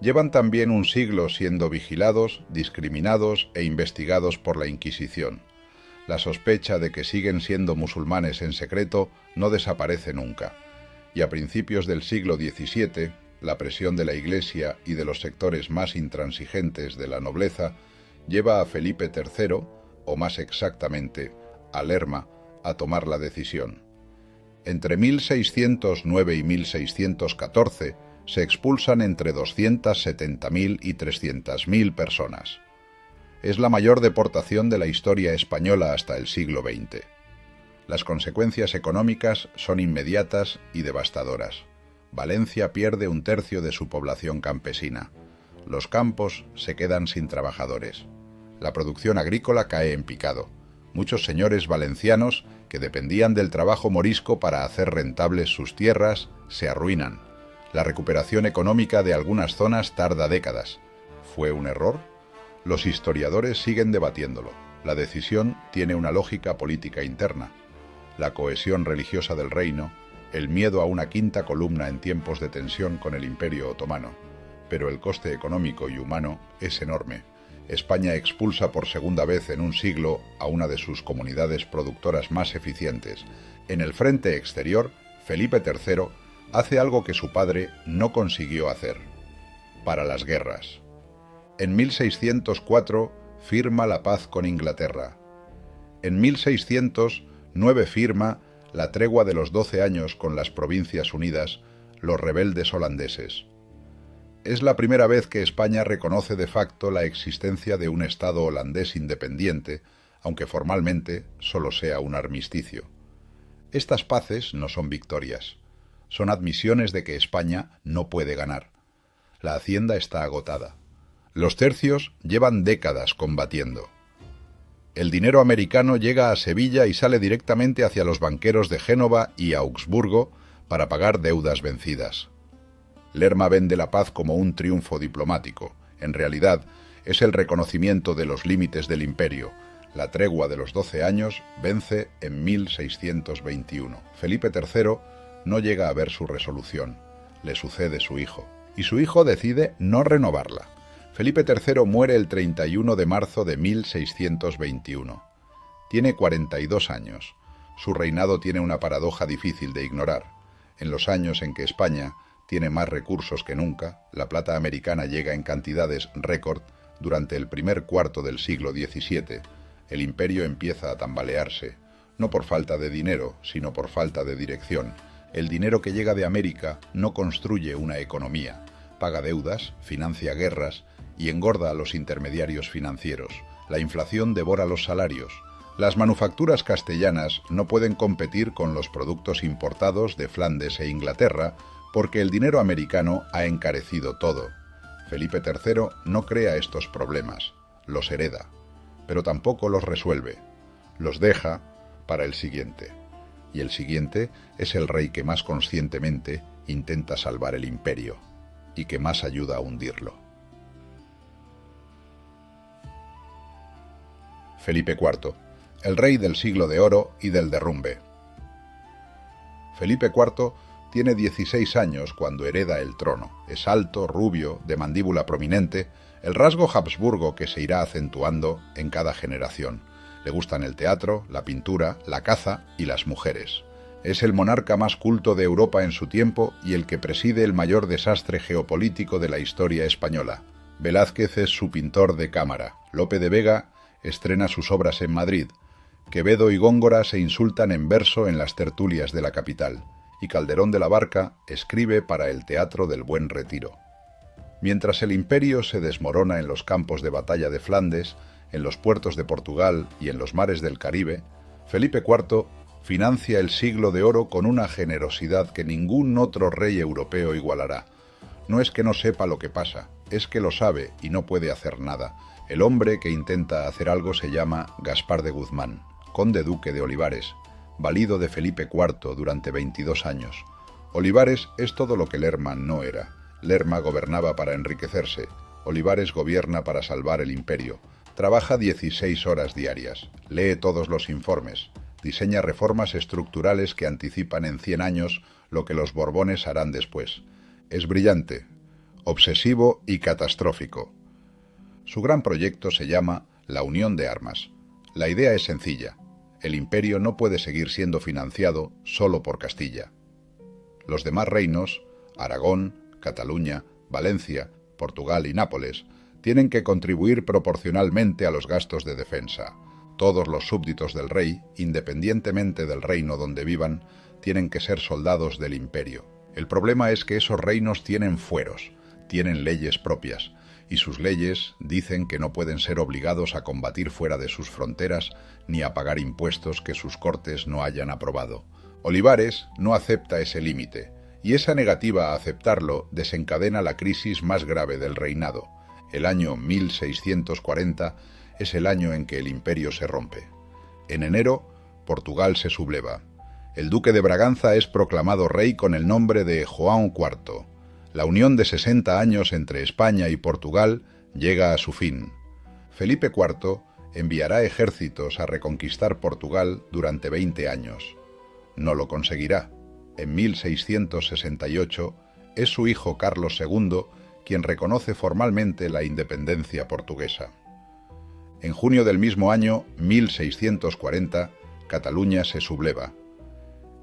Llevan también un siglo siendo vigilados, discriminados e investigados por la Inquisición. La sospecha de que siguen siendo musulmanes en secreto no desaparece nunca. Y a principios del siglo XVII, la presión de la Iglesia y de los sectores más intransigentes de la nobleza lleva a Felipe III, o más exactamente, a Lerma, a tomar la decisión. Entre 1609 y 1614 se expulsan entre 270.000 y 300.000 personas. Es la mayor deportación de la historia española hasta el siglo XX. Las consecuencias económicas son inmediatas y devastadoras. Valencia pierde 1/3 de su población campesina. Los campos se quedan sin trabajadores. La producción agrícola cae en picado. Muchos señores valencianos, que dependían del trabajo morisco para hacer rentables sus tierras, se arruinan. La recuperación económica de algunas zonas tarda décadas. ¿Fue un error? Los historiadores siguen debatiéndolo. La decisión tiene una lógica política interna. La cohesión religiosa del reino, el miedo a una quinta columna en tiempos de tensión con el Imperio Otomano. Pero el coste económico y humano es enorme. España expulsa por segunda vez en un siglo a una de sus comunidades productoras más eficientes. En el frente exterior, Felipe III hace algo que su padre no consiguió hacer. Para las guerras. En 1604 firma la paz con Inglaterra. En 1609 firma la tregua de los 12 años con las Provincias Unidas, los rebeldes holandeses. Es la primera vez que España reconoce de facto la existencia de un Estado holandés independiente, aunque formalmente solo sea un armisticio. Estas paces no son victorias, son admisiones de que España no puede ganar. La hacienda está agotada. Los tercios llevan décadas combatiendo. El dinero americano llega a Sevilla y sale directamente hacia los banqueros de Génova y Augsburgo para pagar deudas vencidas. Lerma vende la paz como un triunfo diplomático. En realidad, es el reconocimiento de los límites del imperio. La tregua de los 12 años vence en 1621. Felipe III no llega a ver su resolución. Le sucede su hijo. Y su hijo decide no renovarla. Felipe III muere el 31 de marzo de 1621. Tiene 42 años. Su reinado tiene una paradoja difícil de ignorar. En los años en que España tiene más recursos que nunca, la plata americana llega en cantidades récord. Durante el primer cuarto del siglo XVII, el imperio empieza a tambalearse, no por falta de dinero, sino por falta de dirección. El dinero que llega de América no construye una economía, paga deudas, financia guerras y engorda a los intermediarios financieros. La inflación devora los salarios. Las manufacturas castellanas no pueden competir con los productos importados de Flandes e Inglaterra porque el dinero americano ha encarecido todo. Felipe III no crea estos problemas, los hereda, pero tampoco los resuelve. Los deja para el siguiente. Y el siguiente es el rey que más conscientemente intenta salvar el imperio y que más ayuda a hundirlo. Felipe IV, el rey del siglo de oro y del derrumbe. Felipe IV tiene 16 años cuando hereda el trono. Es alto, rubio, de mandíbula prominente, el rasgo Habsburgo que se irá acentuando en cada generación. Le gustan el teatro, la pintura, la caza y las mujeres. Es el monarca más culto de Europa en su tiempo y el que preside el mayor desastre geopolítico de la historia española. Velázquez es su pintor de cámara. Lope de Vega estrena sus obras en Madrid. Quevedo y Góngora se insultan en verso en las tertulias de la capital. Y Calderón de la Barca escribe para el Teatro del Buen Retiro. Mientras el imperio se desmorona en los campos de batalla de Flandes, en los puertos de Portugal y en los mares del Caribe, Felipe IV financia el siglo de oro con una generosidad que ningún otro rey europeo igualará. No es que no sepa lo que pasa, es que lo sabe y no puede hacer nada. El hombre que intenta hacer algo se llama Gaspar de Guzmán, conde duque de Olivares, valido de Felipe IV durante 22 años. Olivares es todo lo que Lerma no era. Lerma gobernaba para enriquecerse. Olivares gobierna para salvar el imperio. Trabaja 16 horas diarias. Lee todos los informes. Diseña reformas estructurales que anticipan en 100 años lo que los Borbones harán después. Es brillante, obsesivo y catastrófico. Su gran proyecto se llama la Unión de Armas. La idea es sencilla. El imperio no puede seguir siendo financiado solo por Castilla. Los demás reinos, Aragón, Cataluña, Valencia, Portugal y Nápoles, tienen que contribuir proporcionalmente a los gastos de defensa. Todos los súbditos del rey, independientemente del reino donde vivan, tienen que ser soldados del imperio. El problema es que esos reinos tienen fueros, tienen leyes propias, y sus leyes dicen que no pueden ser obligados a combatir fuera de sus fronteras ni a pagar impuestos que sus cortes no hayan aprobado. Olivares no acepta ese límite, y esa negativa a aceptarlo desencadena la crisis más grave del reinado. El año 1640 es el año en que el imperio se rompe. En enero, Portugal se subleva. El duque de Braganza es proclamado rey con el nombre de João IV. La unión de 60 años entre España y Portugal llega a su fin. Felipe IV enviará ejércitos a reconquistar Portugal durante 20 años. No lo conseguirá. En 1668 es su hijo Carlos II quien reconoce formalmente la independencia portuguesa. En junio del mismo año, 1640, Cataluña se subleva.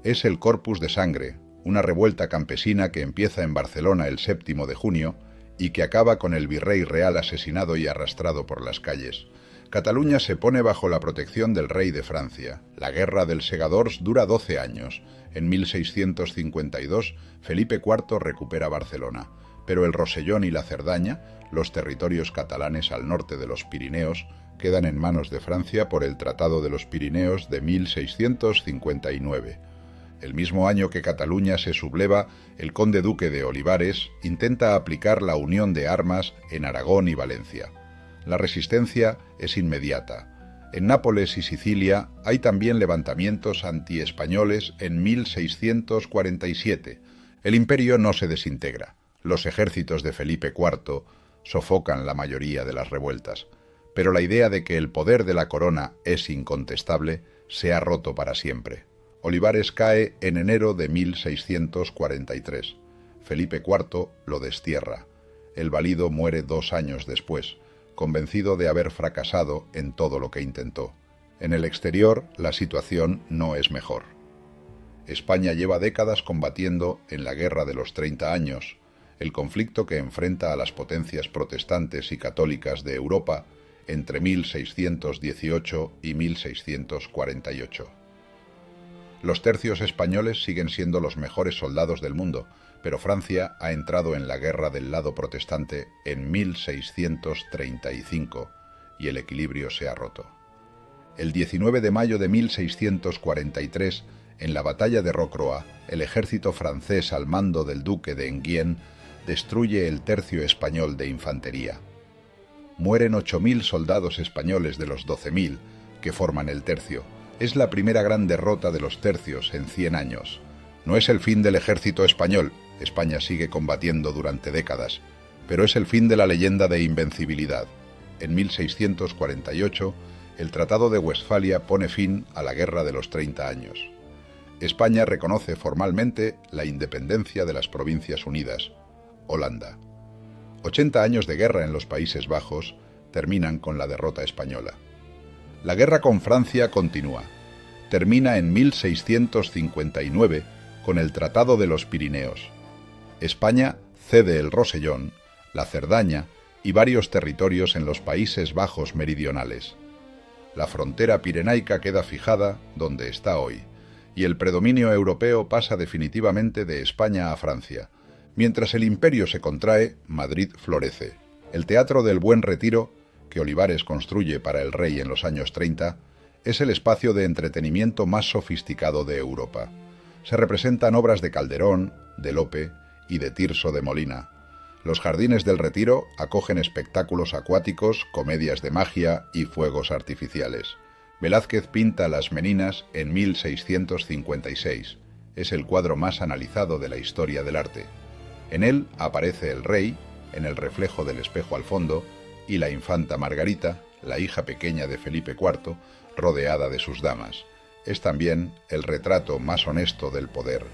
Es el Corpus de Sangre, una revuelta campesina que empieza en Barcelona el 7 de junio y que acaba con el virrey real asesinado y arrastrado por las calles. Cataluña se pone bajo la protección del rey de Francia. La Guerra del Segadors dura 12 años. En 1652, Felipe IV recupera Barcelona, pero el Rosellón y la Cerdaña, los territorios catalanes al norte de los Pirineos, quedan en manos de Francia por el Tratado de los Pirineos de 1659. El mismo año que Cataluña se subleva, el conde duque de Olivares intenta aplicar la unión de armas en Aragón y Valencia. La resistencia es inmediata. En Nápoles y Sicilia hay también levantamientos antiespañoles en 1647. El imperio no se desintegra. Los ejércitos de Felipe IV sofocan la mayoría de las revueltas. Pero la idea de que el poder de la corona es incontestable se ha roto para siempre. Olivares cae en enero de 1643. Felipe IV lo destierra. El valido muere 2 años después, convencido de haber fracasado en todo lo que intentó. En el exterior, la situación no es mejor. España lleva décadas combatiendo en la Guerra de los 30 años, el conflicto que enfrenta a las potencias protestantes y católicas de Europa entre 1618 y 1648. Los tercios españoles siguen siendo los mejores soldados del mundo, pero Francia ha entrado en la guerra del lado protestante en 1635 y el equilibrio se ha roto. El 19 de mayo de 1643, en la batalla de Rocroi, el ejército francés al mando del duque de Enghien destruye el tercio español de infantería. Mueren 8.000 soldados españoles de los 12.000 que forman el tercio. Es la primera gran derrota de los tercios en 100 años. No es el fin del ejército español, España sigue combatiendo durante décadas, pero es el fin de la leyenda de invencibilidad. En 1648, el Tratado de Westfalia pone fin a la Guerra de los 30 años. España reconoce formalmente la independencia de las Provincias Unidas, Holanda. 80 años de guerra en los Países Bajos terminan con la derrota española. La guerra con Francia continúa. Termina en 1659 con el Tratado de los Pirineos. España cede el Rosellón, la Cerdaña y varios territorios en los Países Bajos meridionales. La frontera pirenaica queda fijada donde está hoy, y el predominio europeo pasa definitivamente de España a Francia. Mientras el imperio se contrae, Madrid florece. El Teatro del Buen Retiro, que Olivares construye para el rey en los años 30, es el espacio de entretenimiento más sofisticado de Europa. Se representan obras de Calderón, de Lope y de Tirso de Molina. Los jardines del Retiro acogen espectáculos acuáticos, comedias de magia y fuegos artificiales. Velázquez pinta Las Meninas en 1656. Es el cuadro más analizado de la historia del arte. En él aparece el rey, en el reflejo del espejo al fondo, y la infanta Margarita, la hija pequeña de Felipe IV, rodeada de sus damas. Es también el retrato más honesto del poder.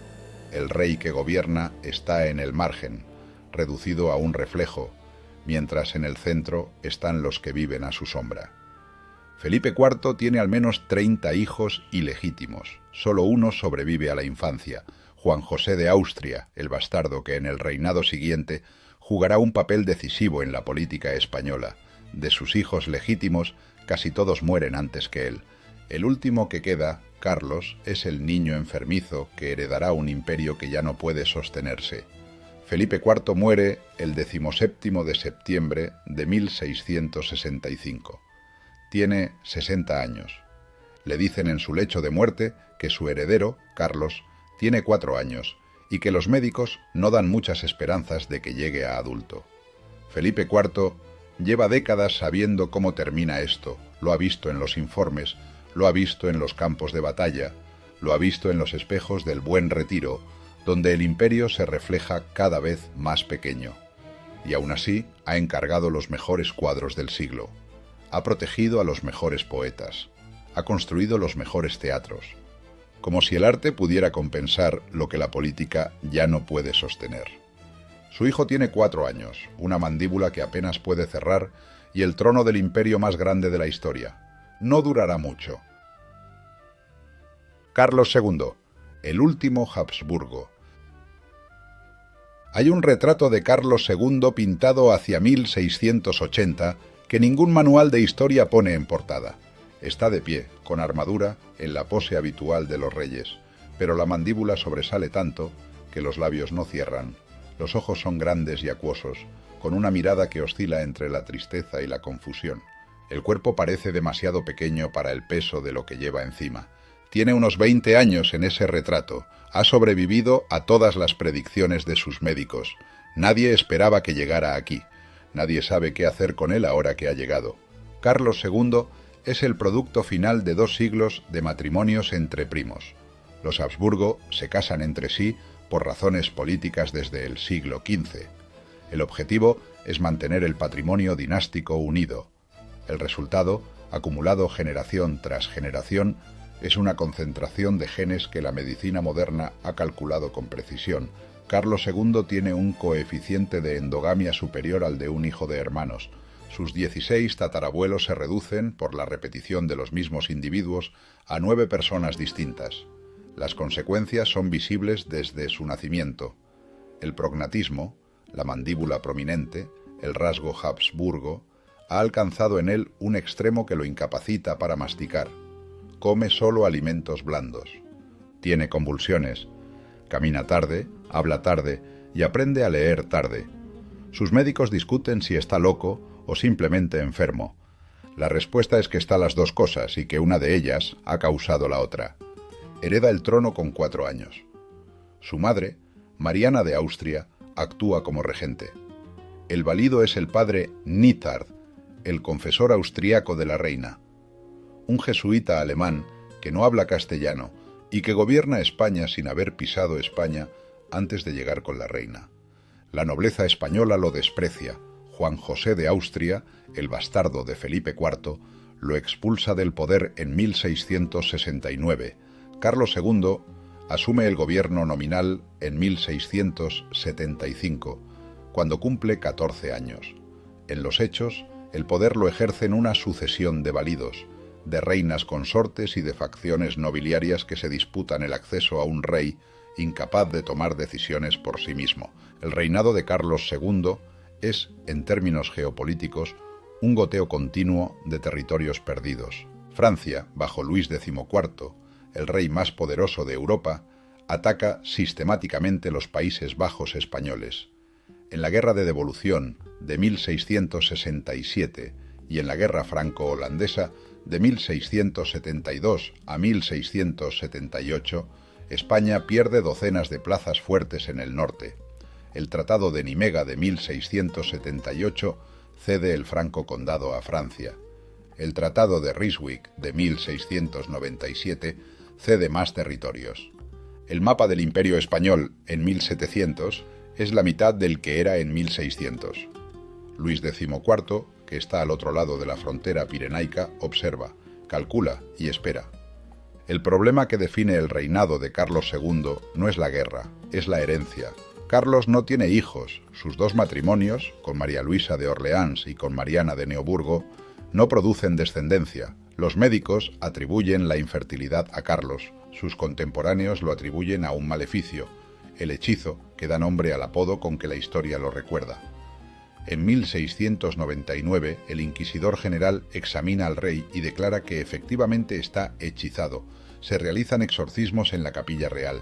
El rey que gobierna está en el margen, reducido a un reflejo, mientras en el centro están los que viven a su sombra. Felipe IV tiene al menos 30 hijos ilegítimos. Solo uno sobrevive a la infancia, Juan José de Austria, el bastardo que en el reinado siguiente jugará un papel decisivo en la política española. De sus hijos legítimos, casi todos mueren antes que él. El último que queda, Carlos, es el niño enfermizo que heredará un imperio que ya no puede sostenerse. Felipe IV muere el 17 de septiembre de 1665. Tiene 60 años. Le dicen en su lecho de muerte que su heredero, Carlos, tiene 4 años y que los médicos no dan muchas esperanzas de que llegue a adulto. Felipe IV lleva décadas sabiendo cómo termina esto, lo ha visto en los informes, lo ha visto en los campos de batalla, lo ha visto en los espejos del Buen Retiro, donde el imperio se refleja cada vez más pequeño. Y aún así ha encargado los mejores cuadros del siglo, ha protegido a los mejores poetas, ha construido los mejores teatros, como si el arte pudiera compensar lo que la política ya no puede sostener. Su hijo tiene 4 años, una mandíbula que apenas puede cerrar y el trono del imperio más grande de la historia. No durará mucho. Carlos II, el último Habsburgo. Hay un retrato de Carlos II pintado hacia 1680 que ningún manual de historia pone en portada. Está de pie, con armadura, en la pose habitual de los reyes, pero la mandíbula sobresale tanto que los labios no cierran. Los ojos son grandes y acuosos, con una mirada que oscila entre la tristeza y la confusión. El cuerpo parece demasiado pequeño para el peso de lo que lleva encima. Tiene unos 20 años en ese retrato. Ha sobrevivido a todas las predicciones de sus médicos. Nadie esperaba que llegara aquí. Nadie sabe qué hacer con él ahora que ha llegado. Carlos II es el producto final de 2 siglos de matrimonios entre primos. Los Habsburgo se casan entre sí por razones políticas desde el siglo XV. El objetivo es mantener el patrimonio dinástico unido. El resultado, acumulado generación tras generación, es una concentración de genes que la medicina moderna ha calculado con precisión. Carlos II tiene un coeficiente de endogamia superior al de un hijo de hermanos. Sus 16 tatarabuelos se reducen, por la repetición de los mismos individuos, a 9 personas distintas. Las consecuencias son visibles desde su nacimiento. El prognatismo, la mandíbula prominente, el rasgo Habsburgo, ha alcanzado en él un extremo que lo incapacita para masticar. Come solo alimentos blandos. Tiene convulsiones. Camina tarde, habla tarde y aprende a leer tarde. Sus médicos discuten si está loco o simplemente enfermo. La respuesta es que está las 2 cosas y que una de ellas ha causado la otra. Hereda el trono con 4 años. Su madre, Mariana de Austria, actúa como regente. El valido es el padre Nithard, el confesor austriaco de la reina, un jesuita alemán que no habla castellano y que gobierna España sin haber pisado España antes de llegar con la reina. La nobleza española lo desprecia. Juan José de Austria, el bastardo de Felipe IV, lo expulsa del poder en 1669. Carlos II asume el gobierno nominal en 1675, cuando cumple 14 años. En los hechos, el poder lo ejercen una sucesión de validos, de reinas consortes y de facciones nobiliarias que se disputan el acceso a un rey incapaz de tomar decisiones por sí mismo. El reinado de Carlos II es, en términos geopolíticos, un goteo continuo de territorios perdidos. Francia, bajo Luis XIV, el rey más poderoso de Europa, ataca sistemáticamente los Países Bajos españoles. En la Guerra de Devolución de 1667 y en la Guerra franco-holandesa de 1672 a 1678, España pierde docenas de plazas fuertes en el norte. El Tratado de Nimega de 1678 cede el Franco Condado a Francia. El Tratado de Ryswick de 1697 cede más territorios. El mapa del Imperio Español en 1700 es la mitad del que era en 1600. Luis XIV, que está al otro lado de la frontera pirenaica, observa, calcula y espera. El problema que define el reinado de Carlos II no es la guerra, es la herencia. Carlos no tiene hijos, sus 2 matrimonios, con María Luisa de Orleans y con Mariana de Neoburgo, no producen descendencia. Los médicos atribuyen la infertilidad a Carlos, sus contemporáneos lo atribuyen a un maleficio, el hechizo que da nombre al apodo con que la historia lo recuerda. En 1699, el inquisidor general examina al rey y declara que efectivamente está hechizado. Se realizan exorcismos en la capilla real.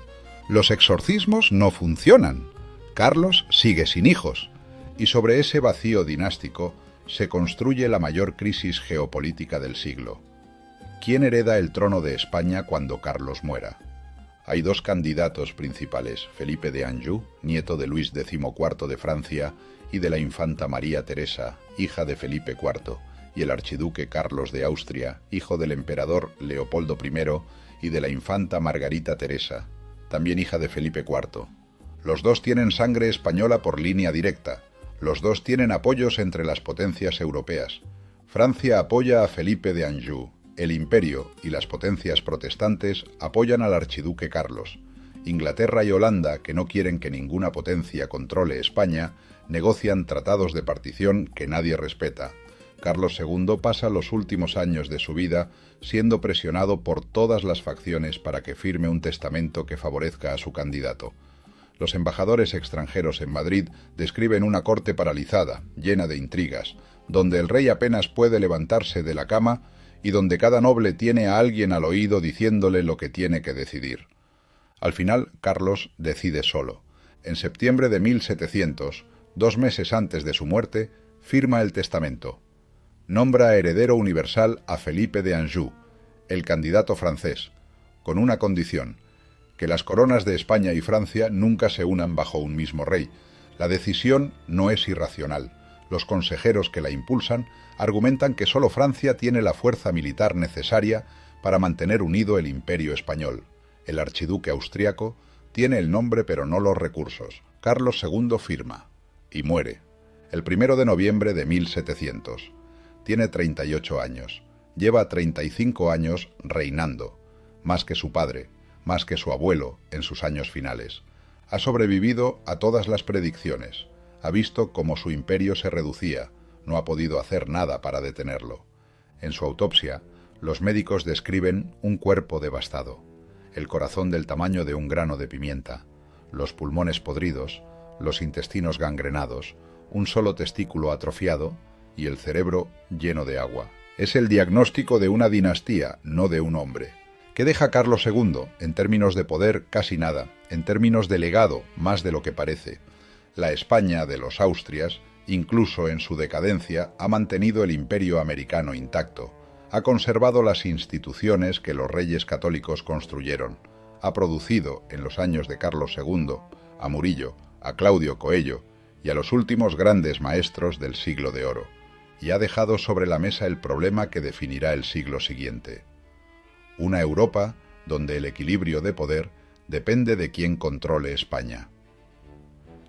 Los exorcismos no funcionan. Carlos sigue sin hijos. Y sobre ese vacío dinástico se construye la mayor crisis geopolítica del siglo. ¿Quién hereda el trono de España cuando Carlos muera? Hay dos candidatos principales, Felipe de Anjou, nieto de Luis XIV de Francia, y de la infanta María Teresa, hija de Felipe IV, y el archiduque Carlos de Austria, hijo del emperador Leopoldo I y de la infanta Margarita Teresa, también hija de Felipe IV. Los dos tienen sangre española por línea directa. Los dos tienen apoyos entre las potencias europeas. Francia apoya a Felipe de Anjou. El imperio y las potencias protestantes apoyan al archiduque Carlos. Inglaterra y Holanda, que no quieren que ninguna potencia controle España, negocian tratados de partición que nadie respeta. Carlos II pasa los últimos años de su vida siendo presionado por todas las facciones para que firme un testamento que favorezca a su candidato. Los embajadores extranjeros en Madrid describen una corte paralizada, llena de intrigas, donde el rey apenas puede levantarse de la cama y donde cada noble tiene a alguien al oído diciéndole lo que tiene que decidir. Al final, Carlos decide solo. En septiembre de 1700, 2 meses antes de su muerte, firma el testamento. Nombra heredero universal a Felipe de Anjou, el candidato francés, con una condición: que las coronas de España y Francia nunca se unan bajo un mismo rey. La decisión no es irracional. Los consejeros que la impulsan argumentan que solo Francia tiene la fuerza militar necesaria para mantener unido el imperio español. El archiduque austriaco tiene el nombre pero no los recursos. Carlos II firma y muere el 1 de noviembre de 1700. Tiene 38 años. Lleva 35 años reinando, más que su padre, más que su abuelo en sus años finales. Ha sobrevivido a todas las predicciones. Ha visto cómo su imperio se reducía. No ha podido hacer nada para detenerlo. En su autopsia, los médicos describen un cuerpo devastado, el corazón del tamaño de un grano de pimienta, los pulmones podridos, los intestinos gangrenados, un solo testículo atrofiado y el cerebro lleno de agua. Es el diagnóstico de una dinastía, no de un hombre. ¿Qué deja Carlos II? En términos de poder, casi nada. En términos de legado, más de lo que parece. La España de los Austrias, incluso en su decadencia, ha mantenido el imperio americano intacto. Ha conservado las instituciones que los reyes católicos construyeron. Ha producido, en los años de Carlos II, a Murillo, a Claudio Coello y a los últimos grandes maestros del siglo de oro. Y ha dejado sobre la mesa el problema que definirá el siglo siguiente. Una Europa donde el equilibrio de poder depende de quién controle España.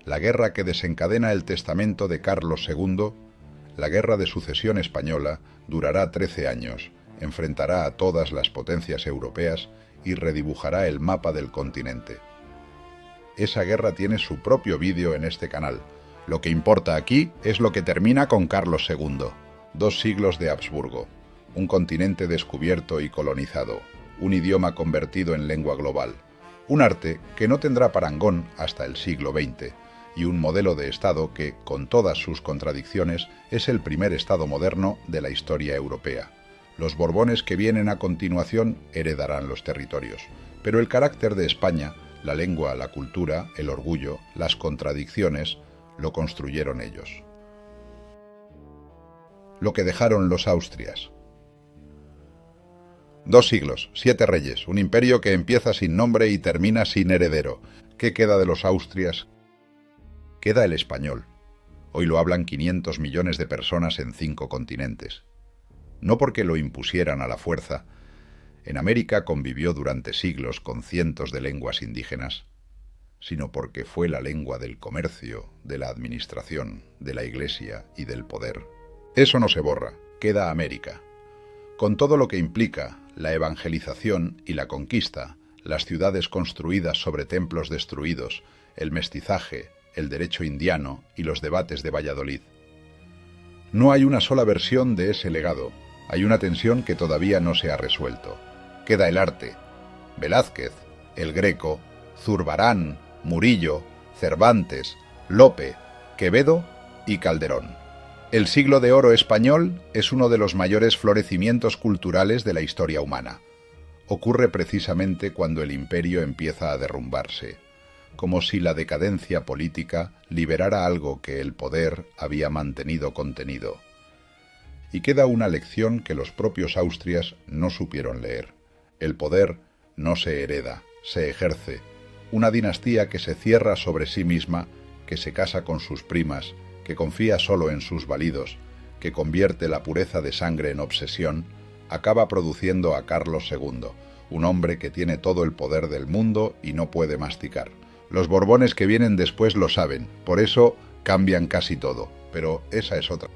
La guerra que desencadena el testamento de Carlos II, la guerra de sucesión española, durará 13 años, enfrentará a todas las potencias europeas y redibujará el mapa del continente. Esa guerra tiene su propio vídeo en este canal. Lo que importa aquí es lo que termina con Carlos II. 2 siglos de Habsburgo, un continente descubierto y colonizado, un idioma convertido en lengua global, un arte que no tendrá parangón hasta el siglo XX, y un modelo de Estado que, con todas sus contradicciones, es el primer Estado moderno de la historia europea. Los Borbones que vienen a continuación heredarán los territorios, pero el carácter de España, la lengua, la cultura, el orgullo, las contradicciones, lo construyeron ellos. Lo que dejaron los Austrias. 2 siglos, 7 reyes, un imperio que empieza sin nombre y termina sin heredero. ¿Qué queda de los Austrias? Queda el español. Hoy lo hablan 500 millones de personas en 5 continentes. No porque lo impusieran a la fuerza. En América convivió durante siglos con cientos de lenguas indígenas, sino porque fue la lengua del comercio, de la administración, de la iglesia y del poder. Eso no se borra, queda América. Con todo lo que implica la evangelización y la conquista, las ciudades construidas sobre templos destruidos, el mestizaje, el derecho indiano y los debates de Valladolid. No hay una sola versión de ese legado, hay una tensión que todavía no se ha resuelto. Queda el arte. Velázquez, El Greco, Zurbarán, Murillo, Cervantes, Lope, Quevedo y Calderón. El siglo de oro español es uno de los mayores florecimientos culturales de la historia humana. Ocurre precisamente cuando el imperio empieza a derrumbarse, como si la decadencia política liberara algo que el poder había mantenido contenido. Y queda una lección que los propios Austrias no supieron leer. El poder no se hereda, se ejerce. Una dinastía que se cierra sobre sí misma, que se casa con sus primas, que confía solo en sus validos, que convierte la pureza de sangre en obsesión, acaba produciendo a Carlos II, un hombre que tiene todo el poder del mundo y no puede masticar. Los Borbones que vienen después lo saben, por eso cambian casi todo, pero esa es otra.